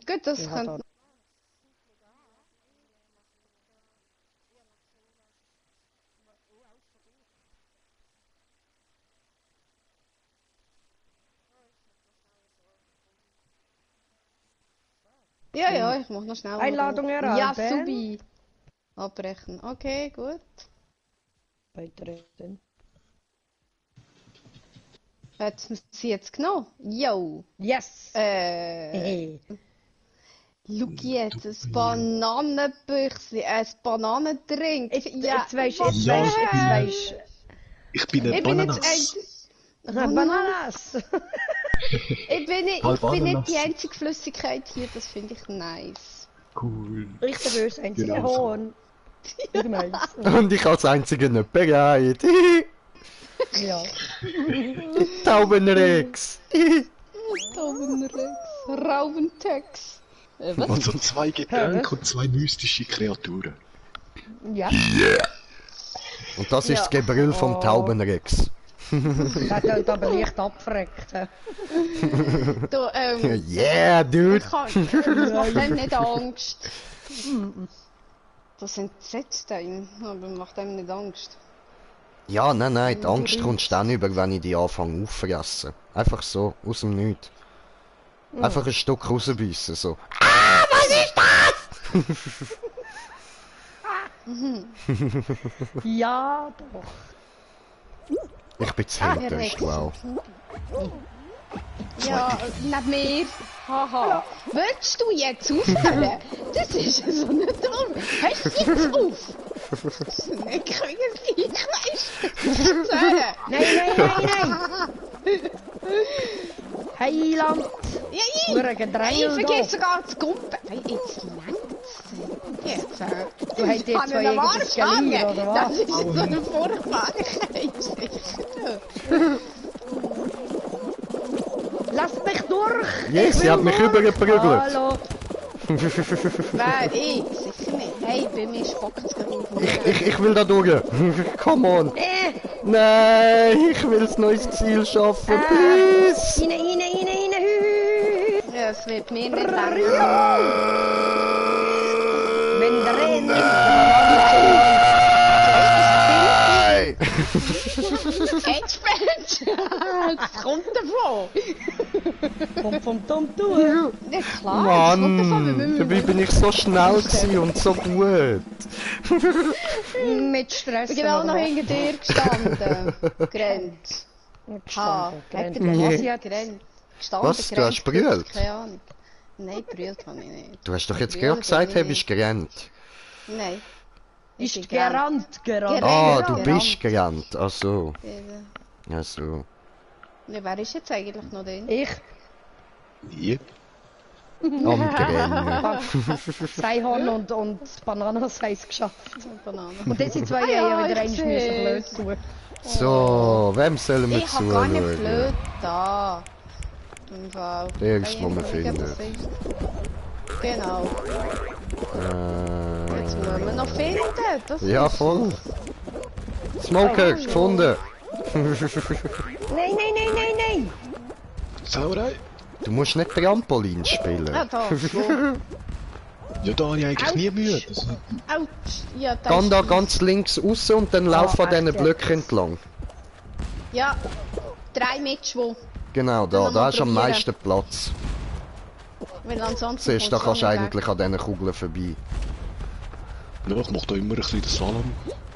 Gut, das Ja, könnte... Ja, ja, ich mach noch schnell. Einladung Ja, erhalten. subi. Abbrechen. Okay, gut. Beitreten. Hat sie jetzt genommen? Yo. Yes! Schau jetzt, ein Bananenbüchse, ein Bananendrink. Jetzt weisst was jetzt Ja. weisst Ich bin ein Ich bin jetzt Bananas. Bananas! Ich bin nicht Ananas. die einzige Flüssigkeit hier, das finde ich nice. Cool. Ich dafür das einzige Genau so. Horn. Ich mein's. Und ich als einziger nicht bereit. Ja. Taubenrex. Taubenrex, Raubentex. Was? Also 2 Getränke und 2 mystische Kreaturen. Ja. Und das ist Ja. das Gebrüll vom Taubenrex. Das hat aber leicht abverreckt. Du, Yeah, dude. das macht einem nicht Angst. Das entsetzt einen, aber macht einem nicht Angst. Ja, nein, die Angst kommt dann über, wenn ich die anfange auffressen. Einfach so, aus dem Nichts. Einfach ein Stück rausbeissen, so. Ah, was ist das? Ja, doch. Ich bin zu Rex. helltöst, wow. Ja, neben mir. Haha. Willst du jetzt aufhören? Das ist so nicht dumm. Hörst du jetzt auf? Ich kriege dich, weißt du? Nein! Heiland! Ja, Hure ich Gedrängel vergesse da. sogar zu kumpen. Hey, jetzt längt's. jetzt? Du hast jetzt zwei irgendwas Gelier, oder was? Das ist so eine Furchtbarkeit, sicher. Lass mich durch! Yes, sie hat mich übergeprügelt. Hallo! Wer? Ich? Sicher nicht. Hey, bei mir spuckt es gerade auf. Ich will da durch. Come on. Nein, ich will ein neues Ziel schaffen. Please. Rein! Ja, es wird mir nicht länger. Wenn der rennt! Edge-Badge! Das kommt davon! Kommt vom Tom durch! Ja klar, das kommt davon, Mann, dabei bin ich so schnell gewesen und so gut. Mit Stress. Ich bin auch noch hinter dir gestanden. Gerannt. Ha, hat er Was jetzt? gerannt. Gestanden, Was? Du gerannt, hast brüllt? Keine Ahnung. Nein, brüllt habe ich nicht. Du hast doch jetzt gerade gesagt, hey, bist gerannt. Nein. Ist gerannt, gerannt. Ah, Gerannt. du bist gerannt. Ach so. Ja, Ach so. wer ist jetzt eigentlich noch drin? Ich, Yep. Am Grennen. Seihorn und Bananas haben es geschafft. Banane. Und jetzt sind zwei ja, wieder ich einmal blöd seh's. tun. So, wem sollen wir Ich hab gar nicht zuschauen? blöd da. Im Fall. Der ist, Kann wo ich man schauen, findet. was ist? Genau. Jetzt müssen wir noch finden. Das Ja, ist- voll. Smoker, gefunden. Nein! Sauerei. Du musst nicht Trampolin spielen. Ah, da. Wo? Ja, da habe ich eigentlich nie Mühe. Das, Autsch. Ja, da Geh ist da die- ganz links raus und dann lauf an echt diesen jetzt? Blöcken entlang. Ja. 3 Mitschwung. Genau, da Dann mal hast du am probieren. meisten Platz. Weil ansonsten. Siehst du, da kommt's kannst du auch nicht eigentlich an diesen Kugeln vorbei. ja, ich mache da immer ein bisschen den Salon.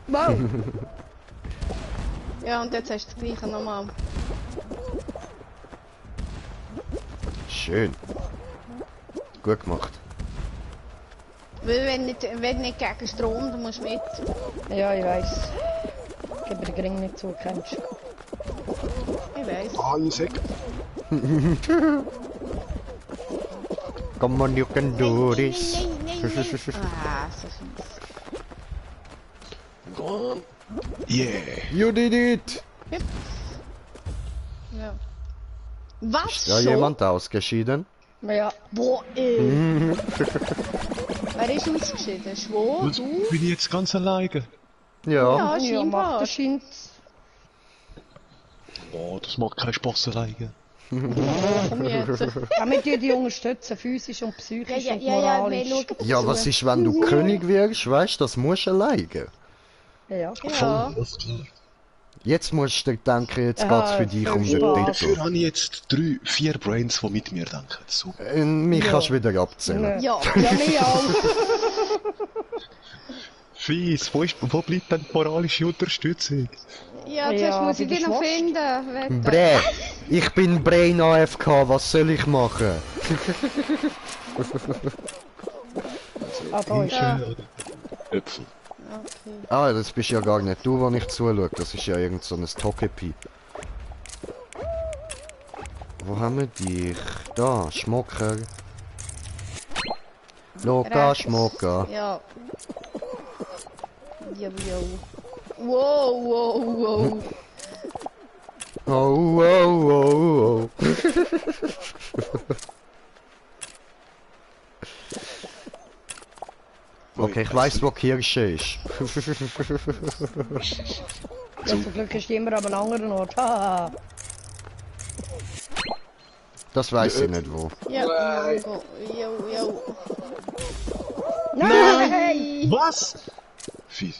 Wow! weg. Ja, und jetzt hast du das gleiche nochmal. Schön. Gut gemacht. Weil wenn nicht gegen Strom, dann musst du mit. Ja, ich weiss. Ich gebe den Ring nicht zu, kennst du. Ich weiss. Ah, ich sag. Come on, you can do this. Ah, so fies. Go on. Yeah. You did it! Ja. Was? Ist da schon? jemand ausgeschieden? Ja. Boah, Wer ist ausgeschieden? Schwo? Was? Du? Bin ich jetzt ganz alleine? Ja. Ja, Ja, scheinbar. macht der scheint. Oh, das macht keinen Spaß alleine. Komm jetzt. Ja, wir tun die unterstützen, physisch und psychisch und wir moralisch. schauen Ja, was ist, wenn du König wirst? Weißt du, das musst du alleine. Ja. Ja. Alles klar. Jetzt musst du dir denken, jetzt Ah, geht's für dich um viel den Spaß. Titel. Dafür habe ich jetzt 3, 4 Brains, die mit mir denken. Super. Mich kannst du wieder abzählen. Ja. Ja, mir auch. Fies, wo bleibt denn die moralische Unterstützung? Ja, zuerst Ja, muss ich bei dich der noch Schwast. finden. Bre, ich bin Brain AFK, was soll ich machen? Ah, da ist er. Fische oder Äpfel? Okay. Ah, das bist ja gar nicht du, wo ich zuschaue. Das ist ja irgend so ein Togepi. Wo haben wir dich? Da, Schmocker. Loka, Rechts. Schmocker. Ja. Jo, jo. Wow, wow, wow. Oh, oh, oh, oh. Okay, ich weiss, wo die Kirsche ist. Ja, zum Glück ist die immer an einem anderen Ort. Haha. Das weiss ich nicht wo. Ja, Mango. Jo, jo. Nein! Was? Fies.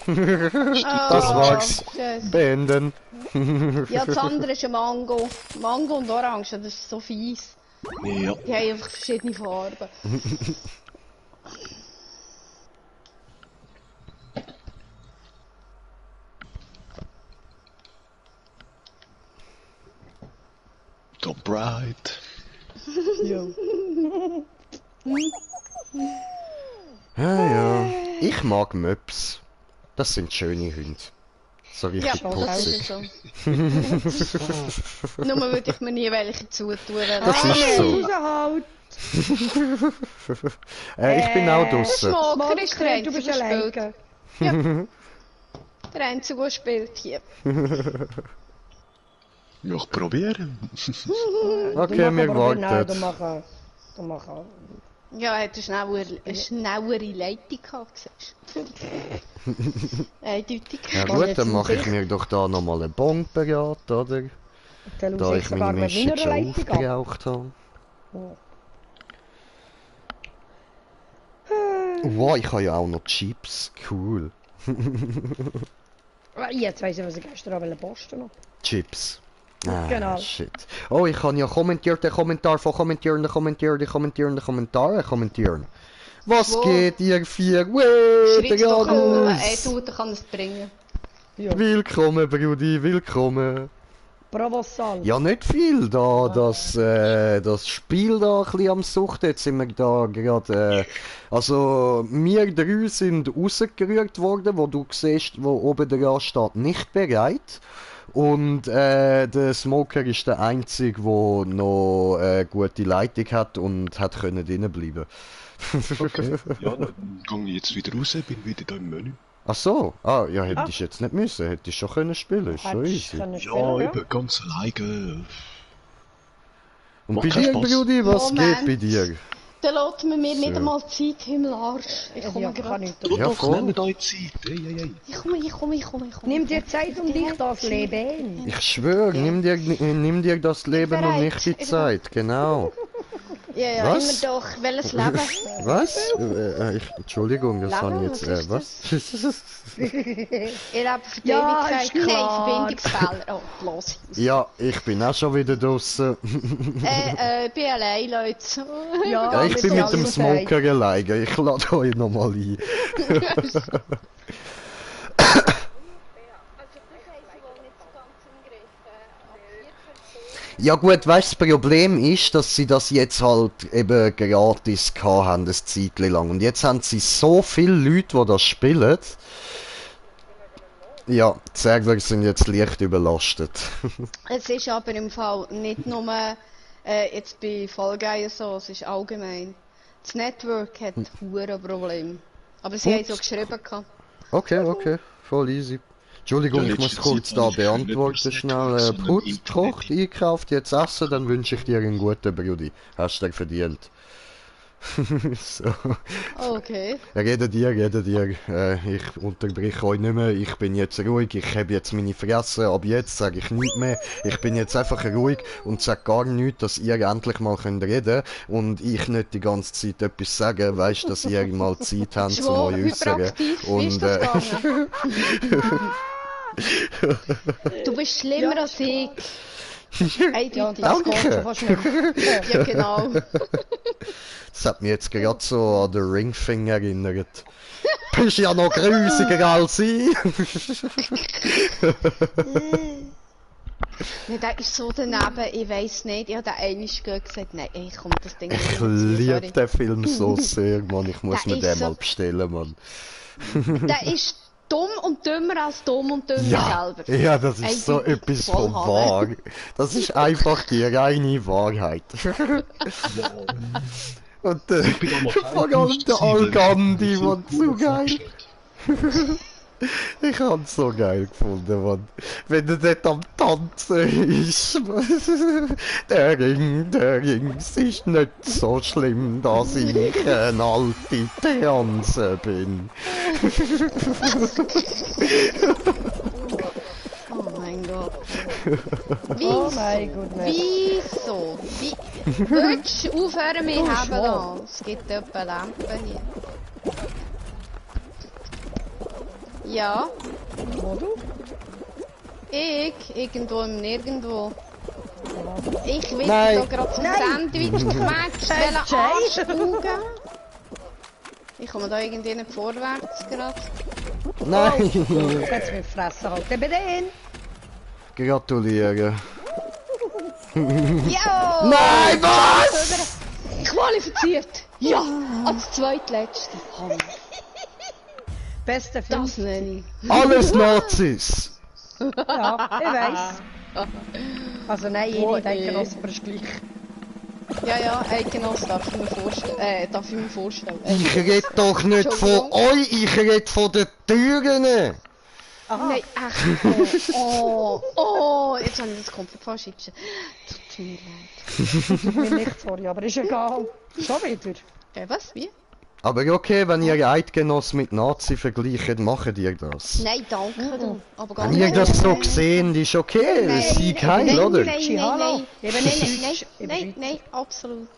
Das war's. Tschüss. Beenden. Ja, das andere ist ein Mango. Mango und Orange, das ist so fies. Ja. Die haben einfach verschiedene Farben. Top right. Ja, ja. Ich mag Möps. Das sind schöne Hunde. So Ja, richtig das ist putzig. so. Nur würde ich mir nie welche zutun. Das ist so. Raushalt. Ich bin auch draussen. Smoker ist der Du Einzige, bist der spielt. alleine. Der Einzige, der spielt hier. Ja, ich probiere. Okay, wir Nein, du warten. machst. Ja, er hat eine schnellere Leitung gehabt, siehst du. Eindeutig. Ja Kann gut, jetzt dann mache ich sicher- mir doch da nochmal einen Bon parat, oder? Dann Da muss ich sogar meine mit Mischung meiner schon Leitung ab. aufgebraucht habe. Oh. Wow, ich habe ja auch noch Chips. Cool. Jetzt weiss ich, was ich gestern noch posten noch. Chips. Ah, Genau. shit. Oh, ich kann ja kommentieren, Kommentar von kommentieren. Was Wo? geht, ihr vier? Wait, Schreib doch Radius. ein Tut, kann es bringen. Willkommen, Brudi, willkommen. Provosal. Ja, nicht viel, da das Spiel da ein bisschen am Suchten. Jetzt sind wir da gerade, also wir drei sind rausgerührt worden, wo du siehst, wo oben dran steht, nicht bereit. Und der Smoker ist der Einzige, der noch gute Leitung hat und hat können drinnen bleiben. Okay. Ja, dann gehe ich jetzt wieder raus, bin wieder da im Menü. Ach so, ja, hättest du jetzt nicht müssen, hättest du schon können spielen, ist schon easy. Ja, eben, ganz alleine. Und macht bei keinen dir, Spaß. Brudi, was Moment. geht bei dir? Dann lässt man mir nicht So. einmal Zeit, Himmelarsch. Ich komme Ja, kann gerade. nicht. Ja, Doch, voll. nehmt euch Zeit. Hey. Ich komme. Nimm dir Zeit um dich das Leben. Ich schwöre, nimm dir das Leben und nicht die bereit. Zeit, genau. Ja, Was? immer doch. Welches Leben? Was? Entschuldigung, das Leben, habe ich jetzt, was ist was? Ich lebe für die Ja, Ewigkeit. ist klar. Nein, Verbindungsfehler. Oh, los. Ja, ich bin auch schon wieder draussen. Ich bin allein, Leute. Ja, ich wir bin sind mit dem alle Smoker alleine. Ich lade euch nochmal ein. Ja gut, weißt du, das Problem ist, dass sie das jetzt halt eben gratis gehabt haben, eine Zeit lang. Und jetzt haben sie so viele Leute, die das spielen. Ja, die Server sind jetzt leicht überlastet. Es ist aber im Fall nicht nur jetzt bei Fall Guys so, es ist allgemein. Das Network hat hure Probleme. Aber sie haben so geschrieben gehabt. Okay, voll easy. Entschuldigung, Ja, ich muss letzte kurz Zeit da habe ich nicht beantworten das schnell. Network, sondern Putz, Internet. kocht, einkauft, jetzt essen, dann wünsche ich dir einen guten Brudi. Hast du dir verdient. So. Okay. Rede dir. Ich unterbreche euch nicht mehr. Ich bin jetzt ruhig. Ich habe jetzt meine Fresse. Ab jetzt sage ich nichts mehr. Ich bin jetzt einfach ruhig und sage gar nichts, dass ihr endlich mal könnt reden und ich nicht die ganze Zeit etwas sagen. Weißt, dass ihr mal Zeit habt, um Schwor, euch äußern. hyperaktiv, wie ist Und das gegangen? Du bist schlimmer als ich. Eindeutig. Das geht Danke. schon fast nicht. Ja, genau. Das hat mich jetzt gerade so an den Ringfinger erinnert. Bist ja noch grusiger als ich. Nee, der ist so daneben, ich weiss nicht. Ich habe den einmal gesagt, nein, ey, komm, das Ding Ich nicht liebe sorry. den Film so sehr, Mann. Ich muss Der mir ist den so- mal bestellen, Mann. Der ist dumm und dümmer als dumm und dümmer Ja, selber. ja, das ist so Eindeutig etwas von voll wahr. haben. Das ist einfach die reine Wahrheit. Und bin auch mal vor allem der Algandi, Mann, so geil. Ich hab's so geil gefunden, Mann. Wenn er dort am Tanzen ist. Der Ring, es ist nicht so schlimm, dass ich ein alte Transe bin. Oh mein Gott. Oh mein Gott, nein. Wieso? Würdest du aufhören mit Du haben schon. da? Es gibt etwa Lampen hier. Ja, Wo du? irgendwo im Nirgendwo. Ich will Nein. da gerade zum Nein. Sandwich gequetscht, welchen Scheiße. Arschbugen. Ich komme da irgendwie nicht vorwärts gerade. Nein! Setz mir Fresse halt. Eben den. Gratuliere. Ja! Nein, was? Qualifiziert! Ja! Als zweitletzte. Beste Film. Das nenne ich. Alles Nazis! Ja, ich weiss. Also nein, ich Oh, nicht, Eidgenossen, aber es ist gleich. Ja, Eidgenoss darf ich mir vorstellen. Ich rede doch nicht von Entschuldigung. euch, ich rede von den Türen. Aha. Nein, echt. Oh, jetzt habe ich das komplett falsch eingestellt. Tut mir leid. Mir nicht, sorry, aber ist egal. Schon wieder. Was? Wie? Aber okay, wenn ihr Eidgenossen mit Nazi vergleicht, macht ihr das. Nein, danke du. Aber Wenn ihr das so gesehen, ist okay, Nein, es sei geil, oder? Hallo. Nein, absolut.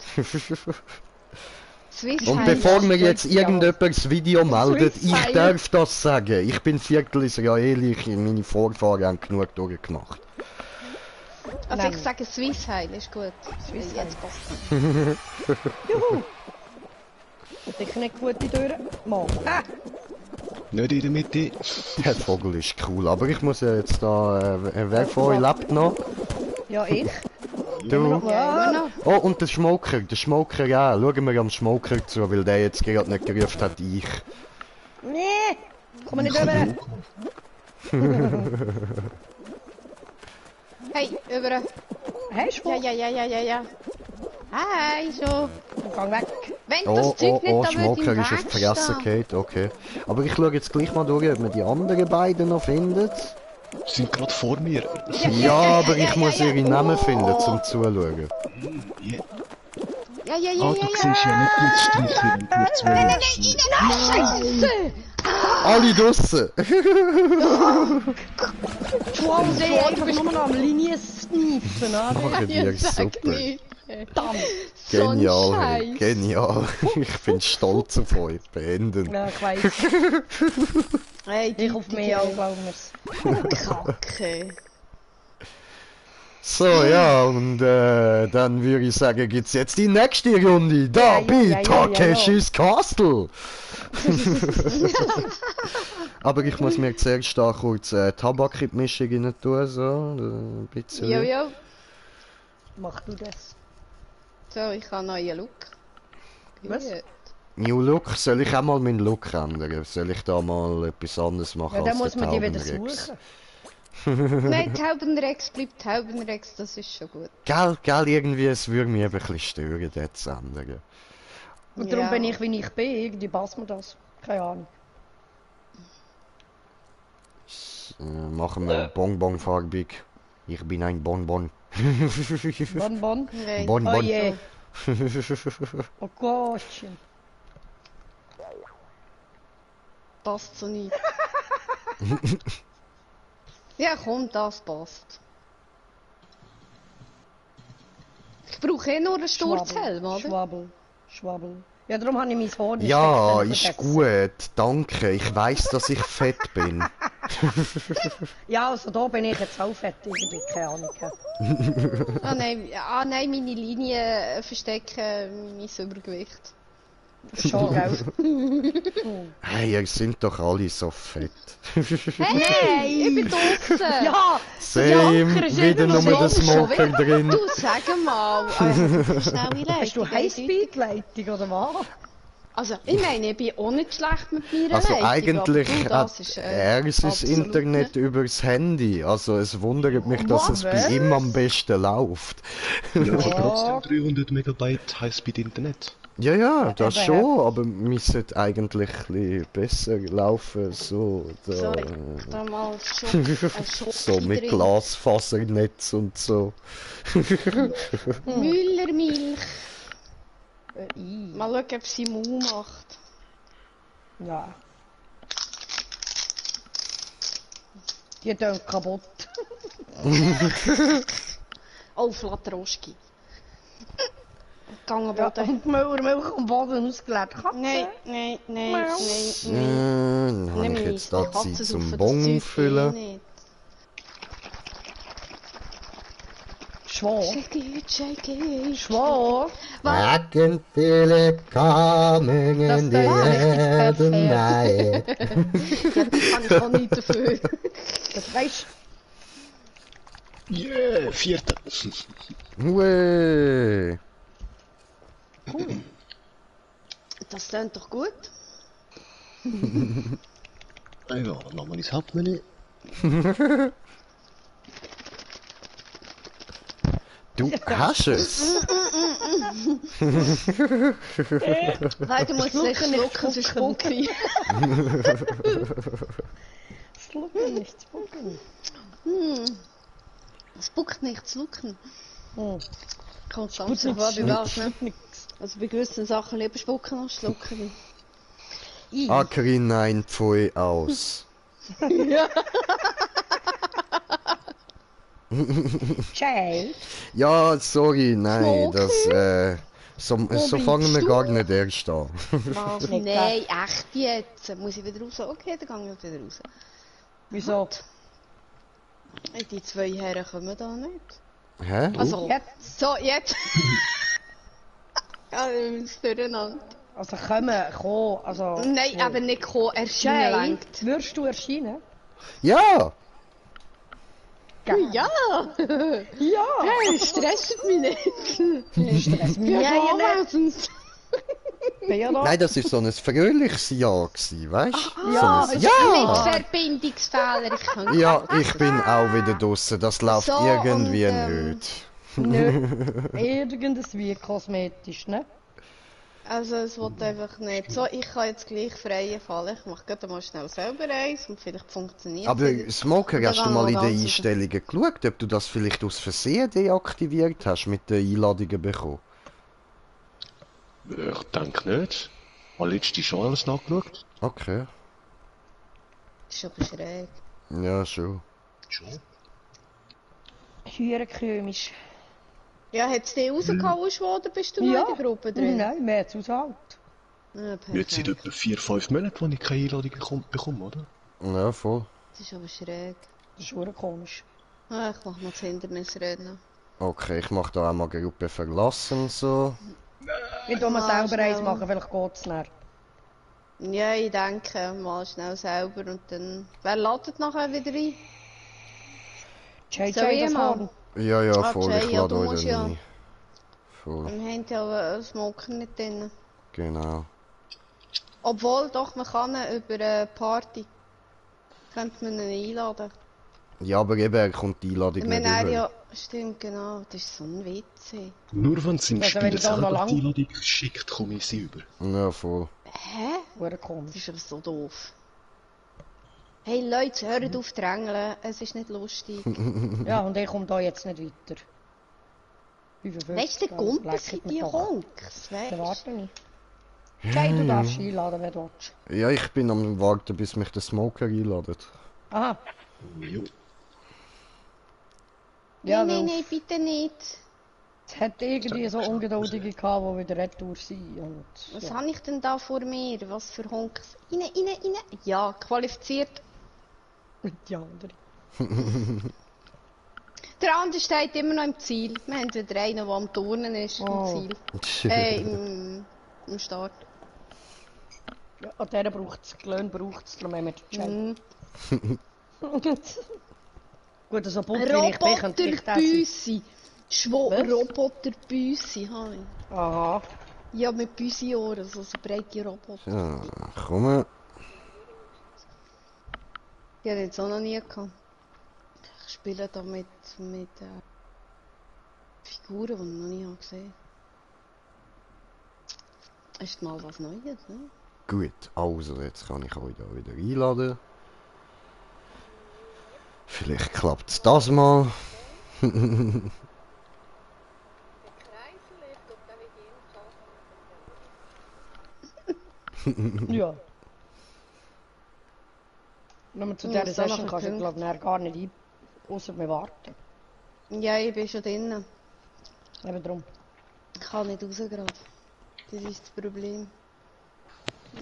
Swiss Und Heim. bevor mir jetzt Ja. irgendjemand das Video meldet, Swiss ich Heim. darf das sagen. Ich bin Viertel-Israeli, meine Vorfahren haben genug durchgemacht. Also Nein. ich sage Swiss Heim, ist gut. Swiss Jetzt passt. Juhu. Sicher nicht gute Türen. Mal. Ah. Nicht in der Mitte. Der Vogel ist cool, aber ich muss ja jetzt da... wer von euch lebt noch? Ja, ich. Du? Ja, immer noch. Oh, und der Schmoker auch. Schauen wir am Schmoker zu, weil der jetzt gerade nicht gerufen hat, ich. Nee. Komm nicht rüber. Hey, über. Hey, Schwab. Ja. Hi, so. Gang weg. Wenn Oh, das Zeug oh, nicht oh, da Schmoker würde im ist auf Weg die Fresse stehen. gefallen, okay. Aber ich schaue jetzt gleich mal durch, ob man die anderen beiden noch findet. Sie sind gerade vor mir. Ja, aber ich muss ihre Namen Oh. finden, zum Zuschauen. Ja. Ja. Ah, du siehst ja nicht die Striche, wenn du nicht Nein, Scheiße! Alle draussen! Schwab, sie einfach nur noch am Linie sniefen, oder? Machen Ja, die sag super. nicht. Verdammt. So ein Genial, hey, Scheiß. genial. Ich bin stolz auf euch. Beenden. Ja, ich weiss. Hey, Ich auf mich auch, glauben wir's. Kacke. So, ja, und dann würde ich sagen, gibt's jetzt die nächste Runde. Da Ja, bei ja, Takeshis Castle. Aber ich muss mir zuerst da kurz Tabak in die Mischung rein tun, so. Ein bisschen. Jo. Mach du das. So, ich habe einen neuen Look. Was? Gut. New Look, soll ich auch mal meinen Look ändern? Soll ich da mal etwas anderes machen Ja, dann als muss der man die wieder Taubenrex? Nein, Taubenrex bleibt Taubenrex, das ist schon gut. Gell, irgendwie, es würde mich eben ein bisschen stören, dort zu ändern. Und darum Ja. bin ich, wie ich bin. Irgendwie passt mir das. Keine Ahnung. Machen wir Bonbon-farbig. Ich bin ein Bonbon. Bonbon. Nein. Bonbon. Oh je. Oh Gottchen. Passt so nicht. Ja, komm, das passt. Ich brauche eh nur einen Sturzhelm, oder? Schwabbel. Ja, darum habe ich mein Horn nicht Ja, vergessen. ist gut. Danke. Ich weiss, dass ich fett bin. Ja, also da bin ich jetzt auch fett. Ich bin keine Ahnung. Ah nein, meine Linien verstecken mein Übergewicht. Schon, gell? Hey, ihr sind doch alle so fett. Hey, ich bin draussen! Ja! Same, Anker ist wieder immer nur so der Smoker drin. Du, sag mal! Schnelle Leitung. Hast du Highspeed-Leitung oder was? Also, ich meine, ich bin auch nicht schlecht mit meiner Also Leitung. eigentlich aber du, das hat ist, er sein absolut Internet übers Handy. Also es wundert mich, dass es bei Was? ihm am besten läuft. Ja, aber trotzdem 300 Megabyte Highspeed-Internet. Ja, das eben, schon, aber mir sollte eigentlich ein bisschen besser laufen, so, So, da, da mal ein so mit Glasfasernetz und so. Müllermilch. I. Mal schauen, ob sie Mu macht. Ja. Die tun kaputt. Oh, Flatteroski. Gang Ja, aber da. und Milch am Boden ausgelegt. Katze. Nein. Dann habe ich jetzt da Zeit zum Bon füllen. Schwor. Shake it. Schwor. I can feel it coming in the air Das tonight. Ja, das kann ich auch nicht dafür. Das weisst Yeah, 4. Ue. Das klingt doch gut. Ja, nochmal ins Hauptmenü. Du hast es! Nein, du musst es schlucken, sonst spucke ich. Schlucken, nicht spucken. Spuckt nicht, schlucken. Hm. Kommt ganz drauf an, bei was, ne? Also bei gewissen Sachen lieber spucken als schlucken. Akrin, nein, Pfui, aus. Ja. Jay, Ja, sorry, nein, Smoker? so bleibst fangen wir du? gar nicht erst an. Was? Nicht Nein, echt jetzt. Muss ich wieder raus? Okay, dann gehe ich wieder raus. wieso? Die zwei Herren kommen da nicht. Hä? Also, Jetzt? so, jetzt. Ja, wir müssen durcheinander. Also kommen, also... Nein, aber nicht kommen, erscheinen Jay, lenkt. würdest du erscheinen? Ja! Ja! Ja! Hey, stresst mich nicht. Stress mich Ja, ja nicht. anwesend. Bin ja da. Nein, das war so ein fröhliches Jahr, gewesen, weißt du? Ja, so ein ist Mit Ja! Verbindungsfehler, ich kann Ja, ich bin auch wieder draussen, das läuft So, irgendwie und, nicht. Nicht irgendes wie kosmetisch, ne? Also es wird einfach nicht. So, ich kann jetzt gleich freien Fall. Ich mache gerade mal schnell selber eins und vielleicht funktioniert Aber es. Smoker, Und hast du dann mal gehen in wir den ganz Einstellungen geschaut, ob du das vielleicht aus Versehen deaktiviert hast mit den Einladungen bekommen? Ich denke nicht. Habe letztens schon alles nachgeschaut. Okay. Das ist aber schräg. Ja, schon. Schon? Hure komisch. Ja, hat es dich rausgehauen schon, oder bist du noch in der Gruppe drin? Nein, mehr zu alt. Ja, Jetzt seit perfekt. etwa 4-5 Monaten, wo ich keine Einladung bekomme, oder? Ja, voll. Das ist aber schräg. Das ist hure komisch. Ah, ich mach mal das Hindernisrennen. Okay, ich mach da einmal Gruppe verlassen, so. Ich tu mal Ah, selber eins schnell. machen, vielleicht geht's näher. Ja, ich denke, mal schnell selber und dann... Wer ladet nachher wieder ein? Soll JJ, ich das mal? Horn. Ja, ja, Ah, voll, Jay, ich ja, lade du euch musst dann ja. ein. Voll, Wir haben ja einen Smoker nicht drin. genau. Obwohl, doch, man kann ihn über eine Party. Könnte man ihn einladen. Ja, aber eben, er kommt die Einladung Ich nicht meine, er über. ja... Stimmt, genau. Das ist so ein Witz. ey. Nur wenn es im Also, wenn Spiel ich da noch selber lang- die Einladung schickt, komme ich sie über. Ja, voll. Hä? Hure Das komisch. ist aber so doof. Hey Leute, hört auf drängeln. Es ist nicht lustig. Ja, und ich komme da jetzt nicht weiter. 55, Weißt du, der also, Gumpel leck sind mir die doch. Honks, Dann weißt du? warte ich. Jay, du darfst einladen, wenn du willst. Ja, ich bin am Warten, bis mich der Smoker einladet. Aha. Jo. Ja, Nein, weil nein, nein, bitte nicht. es hat irgendwie so Ungeduldige gehabt, die wieder retour sind. Und, Was ja. habe ich denn da vor mir? Was für Honks? Rein. Ja, qualifiziert. Die andere. Der andere steht immer noch im Ziel. Wir haben wieder einen, der am Turnen ist Oh. im Ziel. Im Start. Ja, an der braucht es, Glöhn braucht es, darum haben wir den Jay. Mhm. Gut, so bunt wie ich bin, könnte ich das sein. Roboterbüssi. Was? Roboterbüssi habe ich. Aha. Ja, mit Büsi-Ohren, also so breite Roboter. Ja, komm. Die habe ich jetzt auch noch nie gehabt. Ich spiele da mit Figuren, die ich noch nie habe gesehen habe. Ist mal was Neues, ne? Gut, also jetzt kann ich euch da wieder einladen. Vielleicht klappt es das mal. Ja. Nur zu Ja, dieser so Session nachher kannst du, kommt. glaube ich, gar nicht ein. Außer wir warten. Ja, ich bin schon drinnen. Eben drum. Ich kann nicht raus gerade. Das ist das Problem.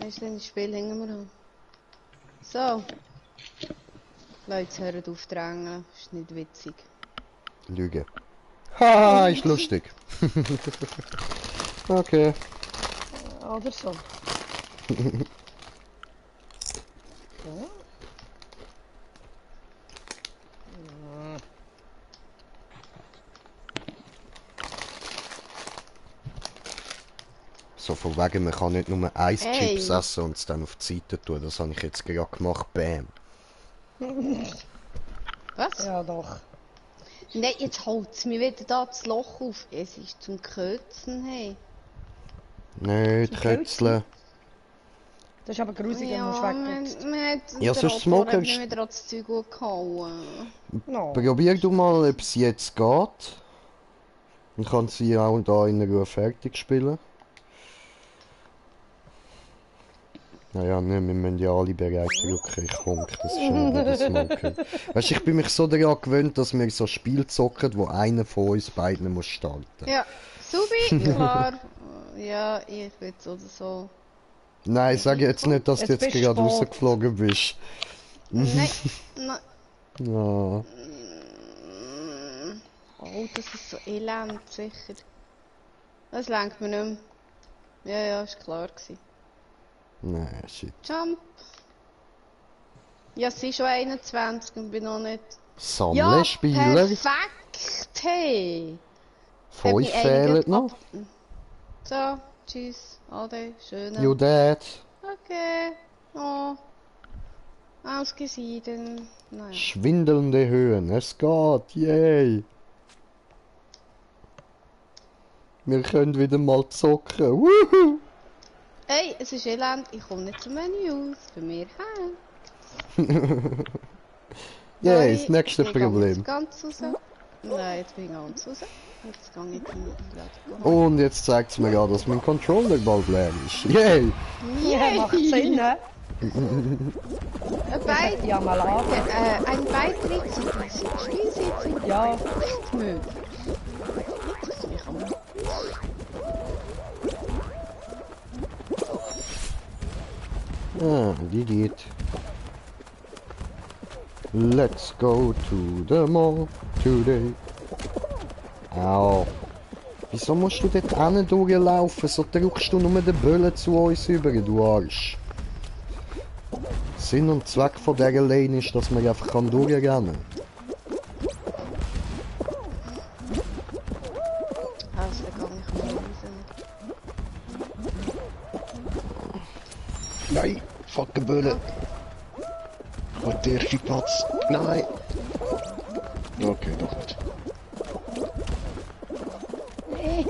Weißt du, das Spiel hängen wir an. So. Leute, hört auf drängen. Ist nicht witzig. Lüge. Haha, ist lustig. Okay. Oder so. So von wegen, man kann nicht nur Eischips Hey. essen und es dann auf die Seite tun. Das habe ich jetzt gerade gemacht. Bam. Was? Ja, doch. Nein, jetzt holt's mir wieder da das Loch auf. Es ist zum Kürzen, hey. Nicht Kötzeln. Das ist aber grusig, wenn Ja, man wegdrückst. man hat Ja, der sonst Rotor smoken hat mir wieder das Zeug gehauen. No. Probier du mal, ob es jetzt geht. Dann kann sie auch da in Ruhe fertig spielen. Naja, ne, wir müssen ja alle bereit drücken. Ich honk, das ist schon wieder der Smoker. Weißt du, ich bin mich so daran gewöhnt, dass wir so Spiele zocken, wo einer von uns beiden muss starten. Ja, Subi, klar. Ja, ich will so oder so. Nein, sag jetzt nicht, dass du Jetzt jetzt bist gerade du spät. rausgeflogen bist. Nein, nein. Ja. Oh, das ist so elend, sicher. Das lenkt mir nicht mehr. Ja, ja, ist klar gewesen. Nein, shit. Jump. Ja, sie ist schon 21 und bin noch nicht. Sammeln, Spieler. Perfekt, hey. Hat 5 mich fehlen einige noch. So, tschüss, Ade, schön. You dead. Okay. Oh. Ausgeschieden. Naja. Schwindelnde Höhen, es geht, yay! Wir können wieder mal zocken, wuhu! Hey, es ist elend, ich komme nicht zum Menü aus. Bei mir hängt. Yay, das nächste Ich gehe Problem. jetzt ganz raus. Nein, jetzt bin ich ganz raus. Jetzt gehe ich in die Einladung. Und jetzt zeigt es mir gerade, dass mein Controller bald leer ist. Yay! Ja, macht Sinn, ne? Ja, mal an. Ein Beitritt zu dieser Spielsitzung Ja. nicht möglich. Ah, die geht. Let's go to the mall today. Au. Wieso musst du dort hin durchlaufen? So drückst du nur den Böllen zu uns über, du Arsch. Sinn und Zweck von dieser Lane ist, dass man einfach durchrennen kann. Also, dann gehe ich mal raus. Nein, fucking Bölle. Ich wollte den ersten Platz. Nein. Okay, doch nicht.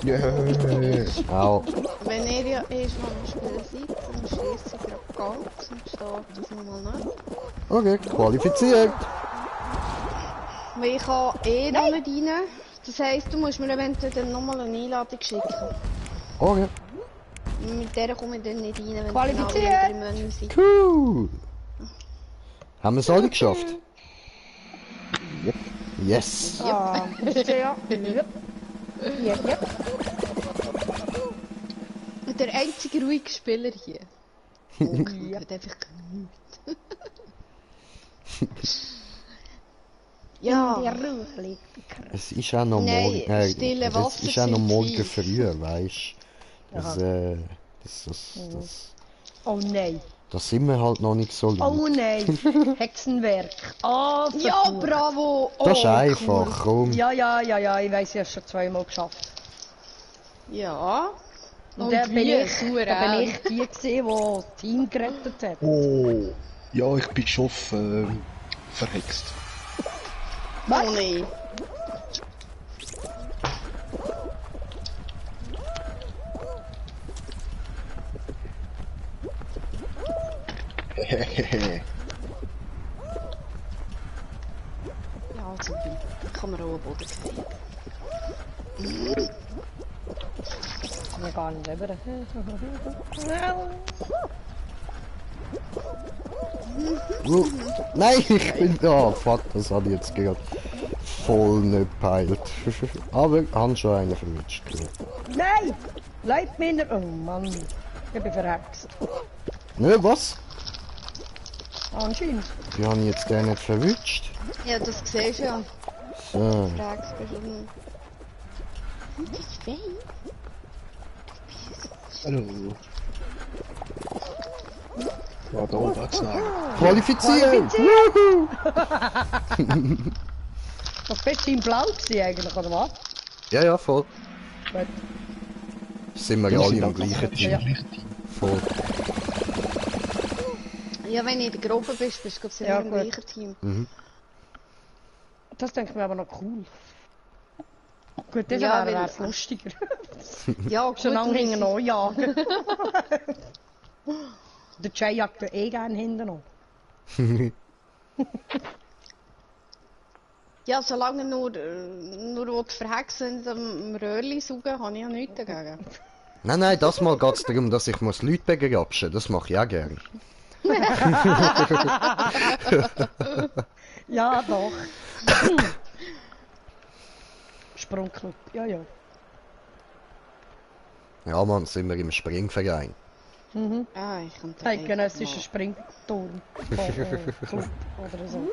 Yeah. Au. Wenn ihr ja erst mal am Spielen seid, dann schließt ihr gerade ganz und startet das nochmal nicht. Okay, qualifiziert. Weil ich kann eh noch nicht rein. Das heisst, du musst mir eventuell dann nochmal eine Einladung schicken. Okay. Mit der komme ich dann nicht rein, wenn Qualifiziert. ihr alle im Menü seid. Cool. Haben wir es alle geschafft? Yes. Ah, ja. Ja, ja. Der einzige ruhige Spieler hier. Okay, Ja. wird einfach genügt. Ja. Der Ruhe liegt bekannt. Es ist auch noch Nein, morgen. stille Es Wasser ist auch noch sind morgen tief. früh, weißt du? Oh nein. Da sind wir halt noch nicht so laut. Oh nein. Hexenwerk. Ah, Ja, verflucht. bravo! Oh, Das ist cool. einfach, komm. Ja, ich weiß, ich habe es schon zweimal geschafft. Ja. Und da bin ich die souverän. gesehen, die das Team gerettet hat. Oh. Ja, ich bin schon verhext. Oh nein. Hehehe. Ja, zum Glück. Kann man auch am Boden kriegen. Wir gehen nicht rüber. Nein, ich bin da. Fuck, das habe ich jetzt gerade voll nicht gepeilt. Aber ich habe schon einen verwünscht. Nein! Bleib mir nicht. Oh Mann. Ich bin verhext. Ne, was? Anscheinend. Die haben jetzt den nicht verwünscht. Ja, das siehst du ja. So. Fragst du schon. Ich weiß. Hallo. Ja, da oben hat's noch. Qualifiziert! Das bist du in Blau gewesen eigentlich, oder was? Ja, voll. Gut. Sind wir alle im gleichen Team. Ja. Voll. Ja, wenn du in der Gruppe bist, bist du glaube ich Ja, im gut. gleichen Team. Das denke ich mir aber noch cool. Gut, das Ja, wäre weil- wär's lustiger. Ja, gut, Schon lange wir hinten sind- anjagen. Der Jay jagt ja eh gerne hinten an. Ja, solange nur verhexen und am Röhrli saugen, habe ich ja nichts dagegen. Nein, das mal geht's darum, dass ich muss Leute begrapschen. Das mache ich auch gern. Ja, doch. Sprungclub, ja, ja. Ja, Mann, sind wir im Springverein. Ah, ich kann da Eidgenössischer Springturm. Club oder so.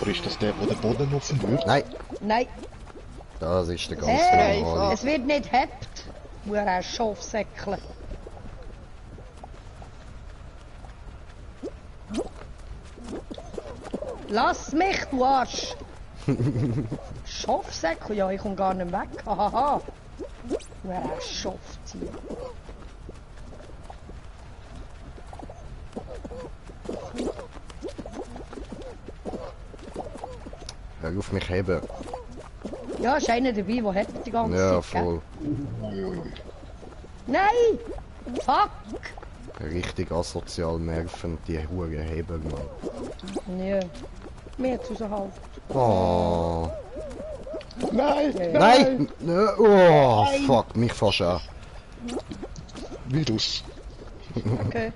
Oder ist das der, wo der Boden offen wird? Nein, Nein, das ist der ganz Hey, normale. es wird nicht hebt. Wo er Schafsäckle. Lass mich, du Arsch! Schafsäckle? Ja, ich komme gar nicht weg. Hahaha. Wo er Schaf zieht. Hör auf mich heben. Ja, ist einer dabei, der hebt die ganze Ja, Zeit. voll. Gell? Nein! Fuck! Richtig asozial nervend, die Huren Heber, Mann. Ja. Mehr zu Hause. Oh. Nein! Nein! Oh, fuck, mich fast an. Virus. Okay.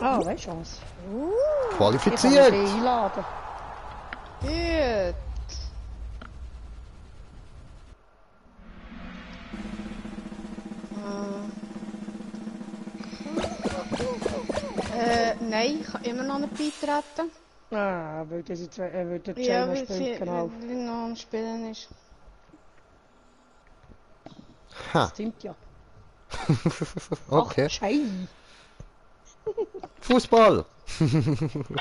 Ah, weißt du was? Ich kann Qualifiziert! mich einladen. Gut. Nein, ich kann immer noch nicht beitreten. Ah, weil der Jay Ja, noch weil spielt, genau. sie noch am Spielen ist. Ha, Stimmt ja. okay. Ach, Jay. Fußball!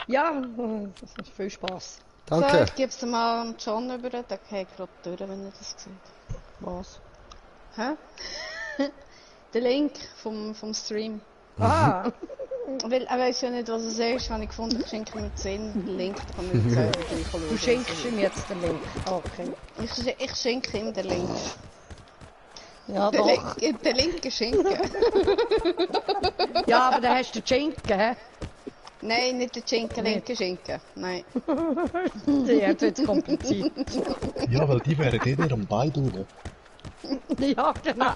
Ja, das ist viel Spaß. So, Danke. ich gebe es mal an John über, der geht gerade durch, wenn er das sieht. Was? Hä? Der Link vom Stream. Ah, Weil er weiß ja nicht, was es ist, wenn ich gefunden habe, ich schenke ihm 10 Link, dann kann ich nicht selber schauen. du schenkst ihm jetzt den Link. Okay. Ich schenke ihm den Link. Ja, Den doch. Link, den Link schenken. Ja, aber dann hast du den Schinken, hä? Nein, nicht den Schenken, Link schenken. Nein. Jetzt wird's kompliziert. Ja, weil die wären eher am Bein unten. Ja, genau.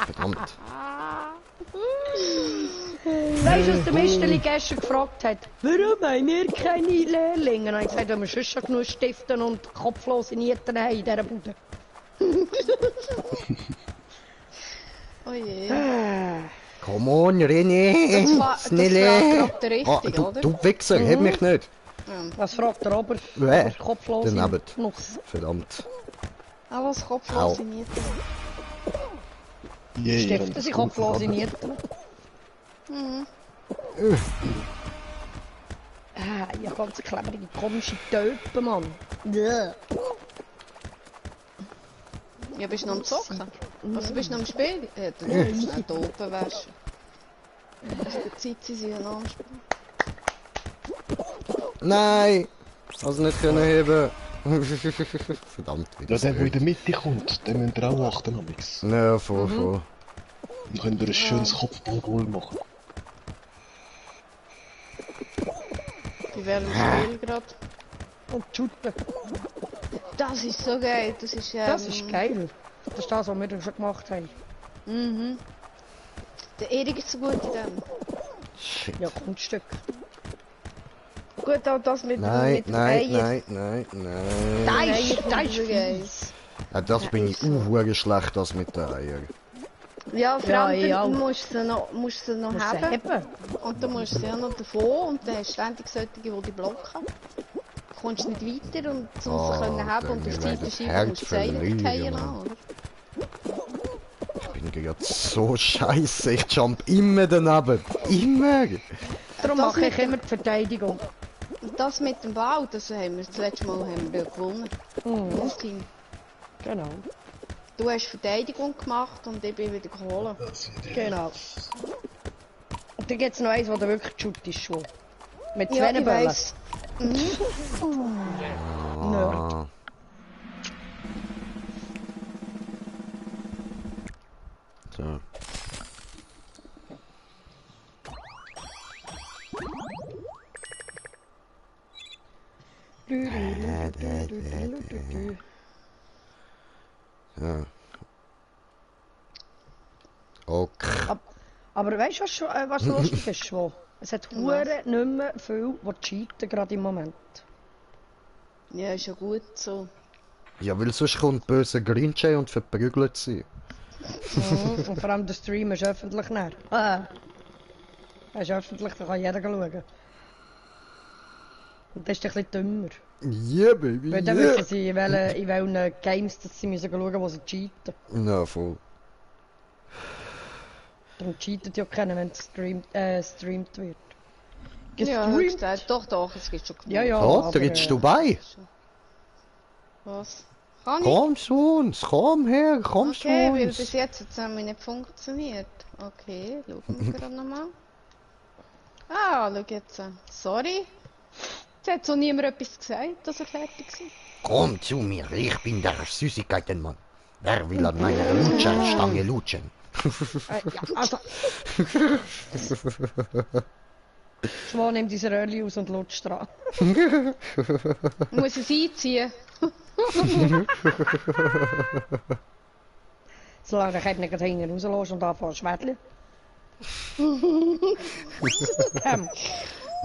Verdammt. Weißt du, was der Misteli gestern gefragt hat? Warum haben wir keine Lehrlinge? Und ich gesagt, wenn wir sonst schon genug Stiften und kopflose Nieten haben in dieser Bude. Oh je. Come on, René! Das Schnelle! fragt der Ah, Richtige, oder? du Wichser, heb mich nicht! Was fragt der Ober? Wer? Kopflose Daneben. Nuss. Verdammt. Alles kopflose Nieten. Stiften sind kopflose Nieten. Ah, ja, ganz klebrige, komische Töpen, Mann. Ja. Ja, bist du noch am Zocken? Also bist du noch am Spielen? Ja, dann musst du nicht da oben waschen. Die Zeit sind sie ja noch am Spielen. Nein! Also nicht können heben. Verdammt, wieder. Ja, der, der in der Mitte kommt, den müsst ihr auch achten, Amix. Ja, voll. Dann könnt ihr ein schönes Kopfballgoal machen. Die wären im Spiel gerade. Und shooten. Das ist so geil. Das ist, Das ist geil. Das ist das, was wir dann schon gemacht haben. Mhm. Der Erik ist so gut in dem. Shit. Ja, Kunststück. Gut, auch das mit Nein, mit dem nein, Eier. nein. Das ist so geil. fies. Ja, das bin ich auch schlecht, das mit den Eiern. Ja, vor Ja, allem ja. dann musst du noch Musst du haben. heben. Und dann musst du ja noch davon und dann hast du ständig solche, die dich blocken. Du kommst nicht weiter und um Oh, sie können haben dann und auf die mir Seite das schieben Herz musst du die Seile verlieren, fallen Mann. lassen, oder? Ich bin gerade so scheiße, ich jump immer daneben. Immer! Darum Das mache ich mit immer die Verteidigung. Und das mit dem Bau, das haben wir das letzte Mal haben wir gewonnen. Das Team. Genau. Du hast Verteidigung gemacht und ich bin wieder geholt. Genau. dann gibt es noch eins, wo du wirklich shootest schon. Mit Ja, zwei ich Bällen. weiss. Nerd. So. Ja. Okay. Aber weißt du, was lustig ist? Schwo? Es hat hure nicht mehr viel, die cheaten gerade im Moment. Ja, ist ja gut so. Ja, weil sonst kommt böse Grinche und verprügelt sie. Und vor allem der Stream ist öffentlich näher. Er ist öffentlich, da kann jeder schauen. Und das ist ein bisschen dümmer. Yeah, baby, Weil dann yeah. wissen sie, in welchen Games dass sie müssen schauen, wo sie cheaten. Na, voll. Darum cheatet ja keiner, wenn es streamt wird. Ja, Gestreamt? gesagt. Doch, es gibt schon genug. Ja, ja. Oh, aber, trittst du bei? Was? Kann ich? Komm zu uns, komm her, komm zu Okay, weil uns. bis jetzt hat es nämlich nicht funktioniert. Okay, schauen wir gerade nochmal. Ah, schau jetzt. Sorry. Jetzt hat so niemand etwas gesagt, dass er fertig ist. Komm zu mir, ich bin der Süßigkeitenmann. Wer will an meiner Lutscherstange lutschen? ja, also. Schwan nimmt diese Röhrli aus und lutscht dran. Muss es einziehen? Solange ich nicht gerade hinten rauslässt und anfangen zu schwädeln.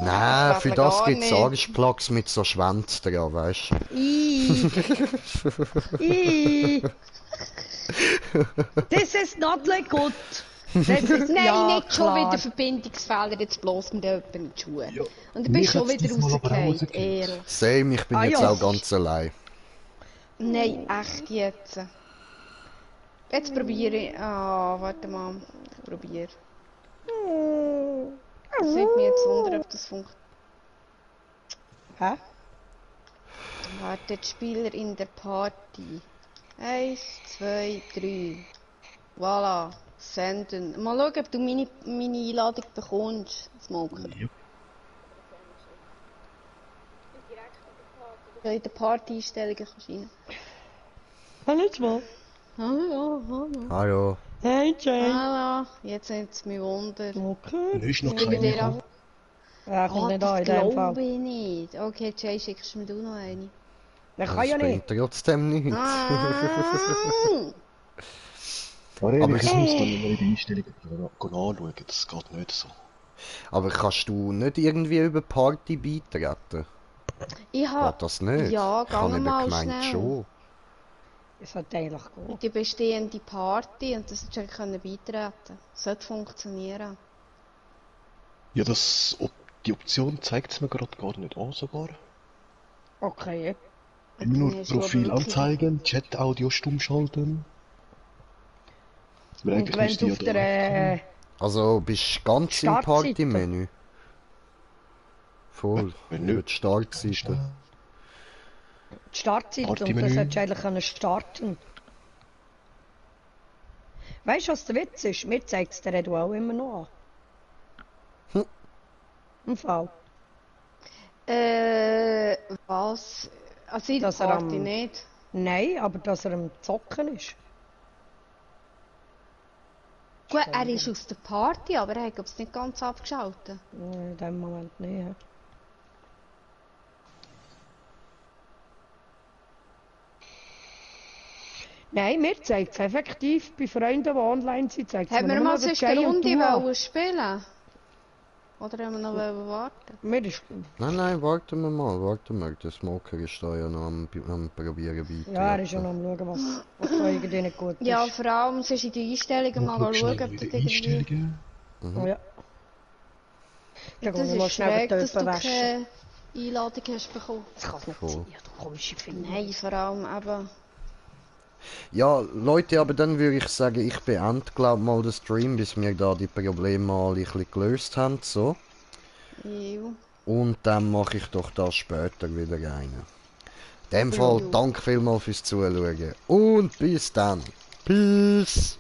Nein, für das gar gibt's nicht. Angstplugs mit so Schwänz dran, weißt du? This is not like good. Das ist, Nein, ja, nicht schon klar. wieder Verbindungsfehler, jetzt bloß mit jemandem in die Schuhe. Ja. Und du Mich bist schon hat's wieder diesmal aber auch rausgefallen, rausgekriegt. ehrlich. Same, ich bin Ah, jetzt ja. auch ganz allein. Nein, echt jetzt. Jetzt probiere ich. Ah, warte mal. Ich probiere. Das nimmt mich jetzt wunder, ob das funktioniert. Hä? Warte, die Spieler in der Party. 1, 2, 3. Voilà. Senden. Mal schauen, ob du meine Einladung bekommst, Smoker. Ja. Ja, in der Party-Einstellungen kannst du rein. Hallo mal. Hallo. Hallo. Hey Jay. Hallo. Jetzt sind es mich Wunder. Okay. Da ist noch Ich bin keiner dir gekommen. Ja, kommt nicht das an in dem Fall. glaube ich nicht. Okay, Jay, schickst du mir du noch eine? Der kann Das ja nicht. bringt trotzdem nichts. Ah, Aber Aber ich ich- muss dann mal in die Einstellungen anschauen, das geht nicht so. Aber kannst du nicht irgendwie über Party beitreten? ich Geht habe das nicht? Ja, ich habe geh eben mal gemeint schnell. schon. Es sollte eigentlich gehen. die bestehende Party und das solltest du können beitreten. Sollte funktionieren. Ja, die Option zeigt es mir gerade gar nicht an sogar. Okay. Immer nur Nee, ist aber Profil wirklich- anzeigen, Chat-Audio stumm schalten. Weil Und eigentlich wenn müsste du ja auf da der... Also bist du ganz im Startseite. Party-Menü? Voll. Wenn Über nicht. die Startseite. Startseite und Partymenü. das solltest du eigentlich können starten. Weißt du, was der Witz ist? Mir zeigt es der Edu auch immer noch an. Im Fall. Was? Also in der Dass er Party am- nicht. Nein, aber dass er am Zocken ist. Gut, er ist aus der Party, aber er hat es nicht ganz abgeschaltet. In dem Moment nicht. Ja. Nein, mir zeigt es effektiv bei Freunden, die online sind, zeigt es Haben wir nur mal noch den sonst Jay eine und Runde du an. wollen spielen? Oder haben wir noch warten? Mir ist... Nein, warten wir mal. Der Smoker ist da ja noch am probieren beitreten. Ja, er ist schon am schauen, was da irgendwie nicht gut ist. Ja, vor allem sonst in die Einstellungen mal schauen, ob das wieder irgendwie... Einstellungen. Ja. Ja, Das geh mal ist schnell schräg, die dass du Töpfe waschen. keine Einladung hast bekommen. Das kann nicht Voll. sein, du komische Finger. Nein, vor allem eben... Ja, Leute, aber dann würde ich sagen, ich beende glaub mal den Stream, bis wir da die Probleme mal ein bisschen gelöst haben, so. Jo. Und dann mache ich doch da später wieder rein. In dem Fall, Jo. danke vielmals fürs Zuschauen. Und bis dann. Peace.